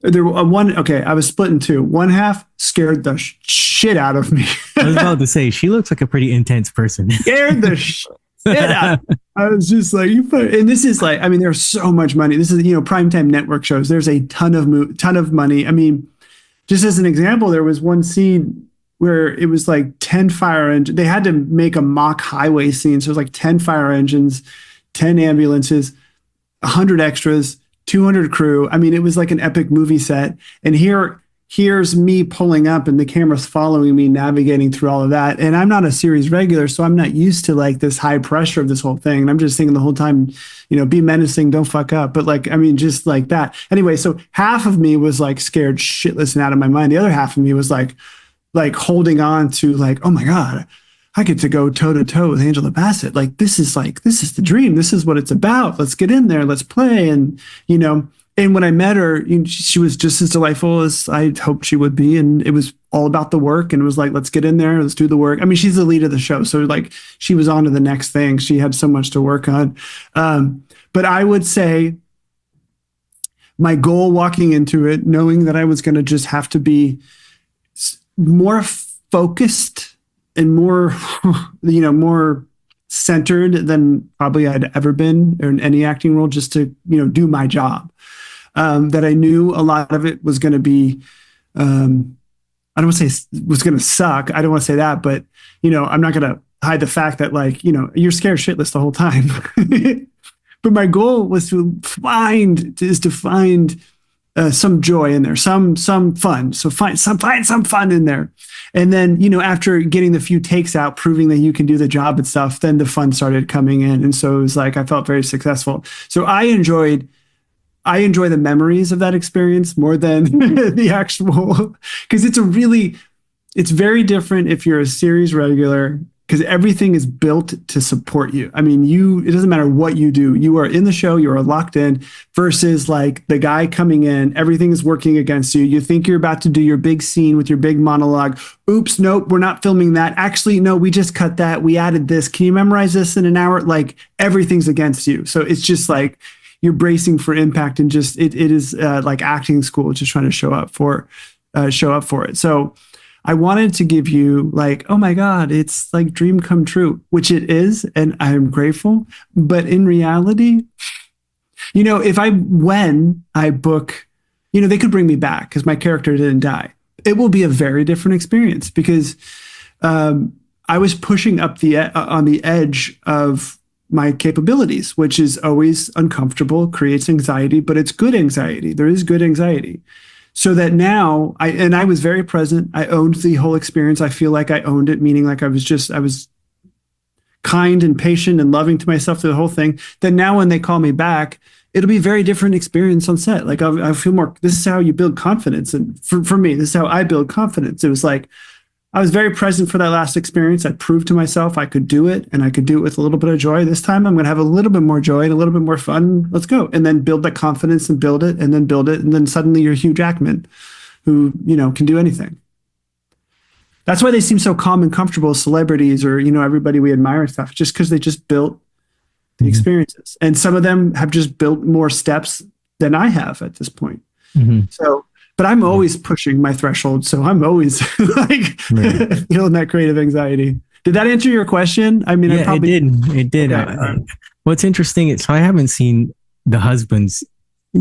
I was split in 2. One half scared the shit out of me. I was about to say, she looks like a pretty intense person. Scared the shit out. I was just like, and this is like, I mean, there's so much money. This is, primetime network shows. There's a ton of money. I mean, just as an example, there was one scene where it was like 10 fire engines. They had to make a mock highway scene. So it was like 10 fire engines, 10 ambulances, 100 extras, 200 crew. I mean, it was like an epic movie set. And here here's me pulling up and the camera's following me, navigating through all of that. And I'm not a series regular, so I'm not used to like this high pressure of this whole thing. And I'm just thinking the whole time, be menacing, don't fuck up. But like, I mean, just like that. Anyway, so half of me was like scared shitless and out of my mind. The other half of me was like holding on to like, oh my God, I get to go toe to toe with Angela Bassett. This is the dream. This is what it's about. Let's get in there. Let's play. And, and when I met her, she was just as delightful as I hoped she would be. And it was all about the work. And it was like, let's get in there. Let's do the work. I mean, she's the lead of the show. So like she was on to the next thing. She had so much to work on. But I would say my goal walking into it, knowing that I was going to just have to be more focused and more, more centered than probably I'd ever been in any acting role, just to, do my job. That I knew a lot of it was going to be, I don't want to say was going to suck. I don't want to say that, but, I'm not going to hide the fact that like, you're scared shitless the whole time. But my goal was to find some joy in there, some fun. So find some fun in there. And then, after getting the few takes out, proving that you can do the job and stuff, then the fun started coming in. And so it was like, I felt very successful. So I enjoy the memories of that experience more than the actual, because it's very different if you're a series regular, because everything is built to support you. I mean, it doesn't matter what you do. You are in the show, you are locked in, versus like the guy coming in, everything is working against you. You think you're about to do your big scene with your big monologue. Oops, nope, we're not filming that. Actually, no, we just cut that. We added this. Can you memorize this in an hour? Like everything's against you. So it's just like you're bracing for impact, and just it is like acting school, just trying to show up for it. So I wanted to give you like, oh my God, it's like dream come true, which it is. And I'm grateful. But in reality, when I book, they could bring me back because my character didn't die. It will be a very different experience because I was pushing up on the edge of my capabilities, which is always uncomfortable, creates anxiety, but it's good anxiety. There is good anxiety. So that now I was very present. I owned the whole experience. I feel like I owned it, meaning like I was kind and patient and loving to myself through the whole thing. Then now when they call me back, it'll be a very different experience on set. Like I feel more, this is how you build confidence. And for me, this is how I build confidence. It was like, I was very present for that last experience. I proved to myself I could do it, and I could do it with a little bit of joy. This time I'm going to have a little bit more joy and a little bit more fun. Let's go. And then build that confidence and build it. And then suddenly you're Hugh Jackman who, can do anything. That's why they seem so calm and comfortable as celebrities, or, everybody we admire and stuff, just because they just built the experiences. And some of them have just built more steps than I have at this point. Mm-hmm. So, but I'm always pushing my threshold. So I'm always like feeling that creative anxiety. Did that answer your question? I mean, yeah, it did. Okay. What's interesting is I haven't seen The Husbands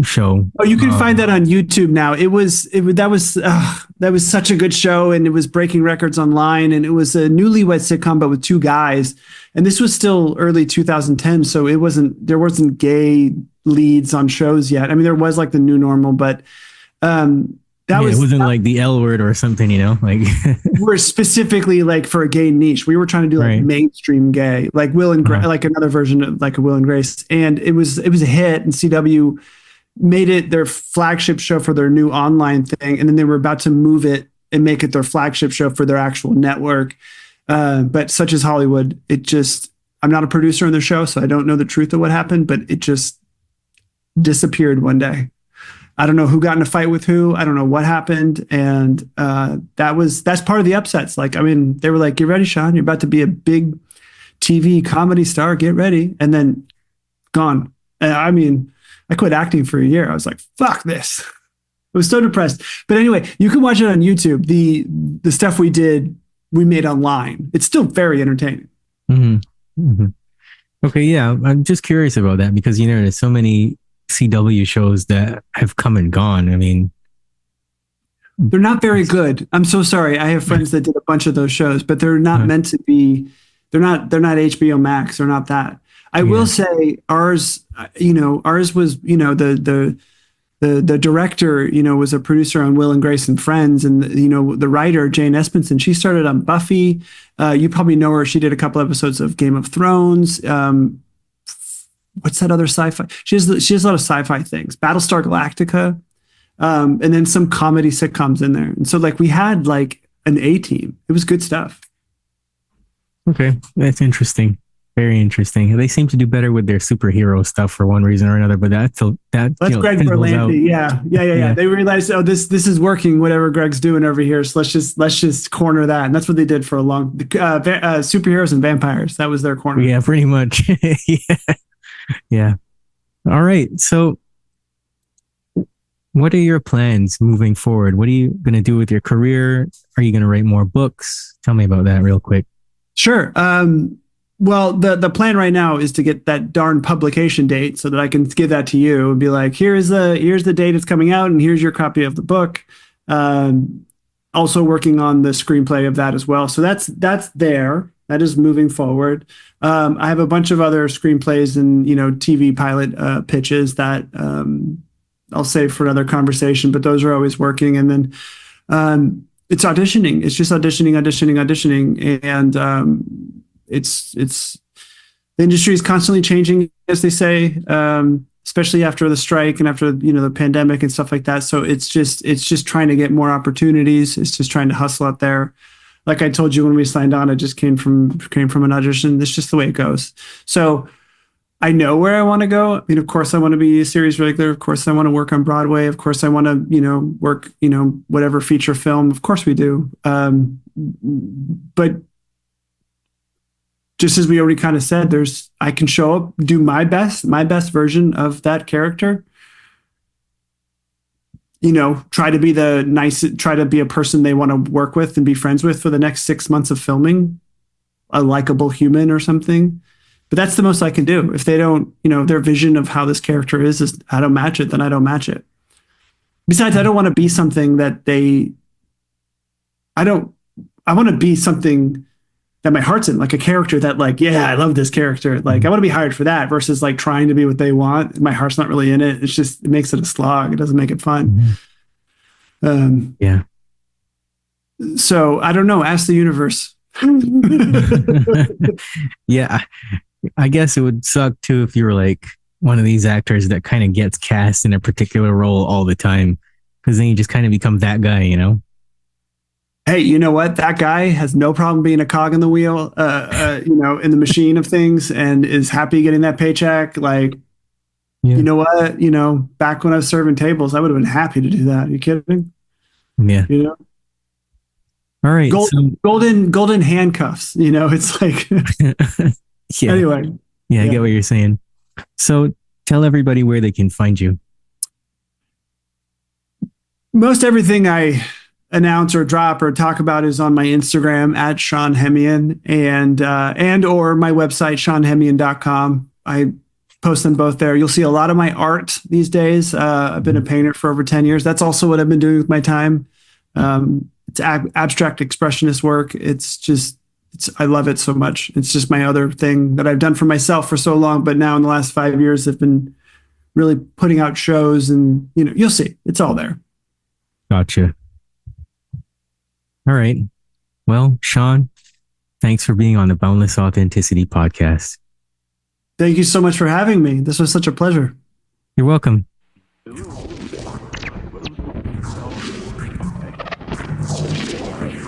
show. Oh, you can find that on YouTube now. That was such a good show, and it was breaking records online, and it was a newlywed sitcom, but with two guys. And this was still early 2010. So there wasn't gay leads on shows yet. I mean, there was like the new normal, but it wasn't like the L Word or something, like we're specifically like for a gay niche. We were trying to do like mainstream gay, like Will and Grace, like another version of like a Will and Grace. And it was a hit, and CW made it their flagship show for their new online thing. And then they were about to move it and make it their flagship show for their actual network. But such as Hollywood, I'm not a producer on the show, so I don't know the truth of what happened, but it just disappeared one day. I don't know who got in a fight with who. I don't know what happened. And that's part of the upsets. Like, I mean, they were like, get ready, Sean. You're about to be a big TV comedy star. Get ready. And then gone. And I mean, I quit acting for a year. I was like, fuck this. I was so depressed. But anyway, you can watch it on YouTube. The stuff we made online. It's still very entertaining. Mm-hmm. Mm-hmm. Okay, yeah. I'm just curious about that because, there's so many CW shows that have come and gone. I mean, they're not very good. I'm so sorry. I have friends that did a bunch of those shows, but they're not meant to be. They're not HBO Max. They're not that. I will say ours was, the the director, was a producer on Will and Grace and Friends, and the writer Jane Espenson, she started on Buffy. You probably know her. She did a couple episodes of Game of Thrones. What's that other sci-fi? She has a lot of sci-fi things. Battlestar Galactica, and then some comedy sitcoms in there. And so we had an A team. It was good stuff. Okay, that's interesting. Very interesting. They seem to do better with their superhero stuff for one reason or another, but that's Greg Berlanti. Yeah. They realized, this is working. Whatever Greg's doing over here, so let's just corner that, and that's what they did for a long. Superheroes and vampires. That was their corner. Yeah, pretty much. Yeah. All right. So, what are your plans moving forward? What are you going to do with your career? Are you going to write more books? Tell me about that real quick. Sure. Well, the plan right now is to get that darn publication date so that I can give that to you and be like, here's the date it's coming out, and here's your copy of the book. Also working on the screenplay of that as well. So that's there. That is moving forward. I have a bunch of other screenplays and TV pilot pitches that I'll save for another conversation, but those are always working. And then it's auditioning. It's just auditioning, and it's the industry is constantly changing, as they say, especially after the strike and after the pandemic and stuff like that. So it's just trying to get more opportunities. It's just trying to hustle out there. Like I told you when we signed on, it just came from an audition. It's just the way it goes. So I know where I want to go. I mean, of course, I want to be a series regular. Of course, I want to work on Broadway. Of course, I want to, work, whatever feature film. Of course we do. But just as we already kind of said, I can show up, do my best version of that character. Try to be a person they want to work with and be friends with for the next 6 months of filming, a likable human or something. But that's the most I can do. If they don't, their vision of how this character is I don't match it, then I don't match it. Besides, I don't want to be something that I want to be something that my heart's in, like a character that I love this character. I want to be hired for that versus trying to be what they want. My heart's not really in it. It makes it a slog. It doesn't make it fun. Yeah. So I don't know. Ask the universe. Yeah. I guess it would suck too if you were one of these actors that kind of gets cast in a particular role all the time, because then you just kind of become that guy, Hey, you know what? That guy has no problem being a cog in the wheel, in the machine of things, and is happy getting that paycheck. You know what? Back when I was serving tables, I would have been happy to do that. Are you kidding? Yeah. All right. Golden handcuffs. It's yeah. Anyway. Yeah, I get what you're saying. So tell everybody where they can find you. Most everything I announce or drop or talk about is on my Instagram at Sean Hemeon and or my website, seanhemeon.com. I post them both there. You'll see a lot of my art these days. I've been a painter for over 10 years. That's also what I've been doing with my time. It's abstract expressionist work. I love it so much. It's just my other thing that I've done for myself for so long, but now in the last 5 years, I've been really putting out shows, and you'll see, it's all there. Gotcha. All right. Well, Sean, thanks for being on the Boundless Authenticity podcast. Thank you so much for having me. This was such a pleasure. You're welcome.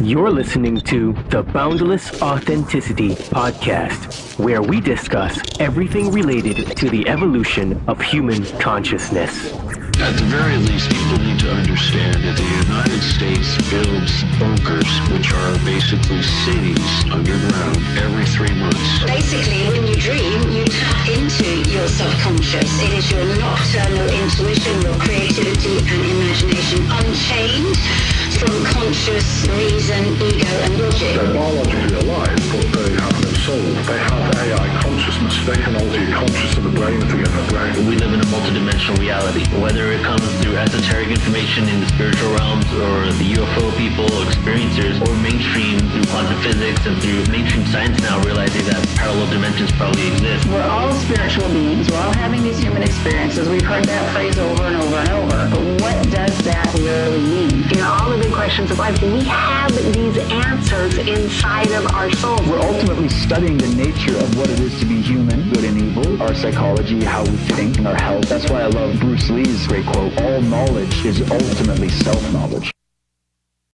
You're listening to the Boundless Authenticity podcast, where we discuss everything related to the evolution of human consciousness. At the very least, people need to understand that the United States builds bunkers, which are basically cities underground, every 3 months. Basically, when you dream, you tap into your subconscious. It is your nocturnal intuition, your creativity and imagination unchained from conscious reason, ego and logic. They're biologically alive, but they have no soul. They have AI consciousness. They can alter your consciousness of the brain to get the brain. We live in a multidimensional reality. Whether it comes through esoteric information in the spiritual realms, or the UFO people, experiencers, or mainstream through quantum physics and through mainstream science now realizing that parallel dimensions probably exist. We're all spiritual beings. We're all having these human experiences. We've heard that phrase over and over and over. But what does that really mean? You know, all the big questions of life, we have these answers inside of our souls. We're ultimately studying the nature of what it is to be human, good and evil, our psychology, how we think, and our health. That's why I love Bruce Lee's great quote, all knowledge is ultimately self-knowledge.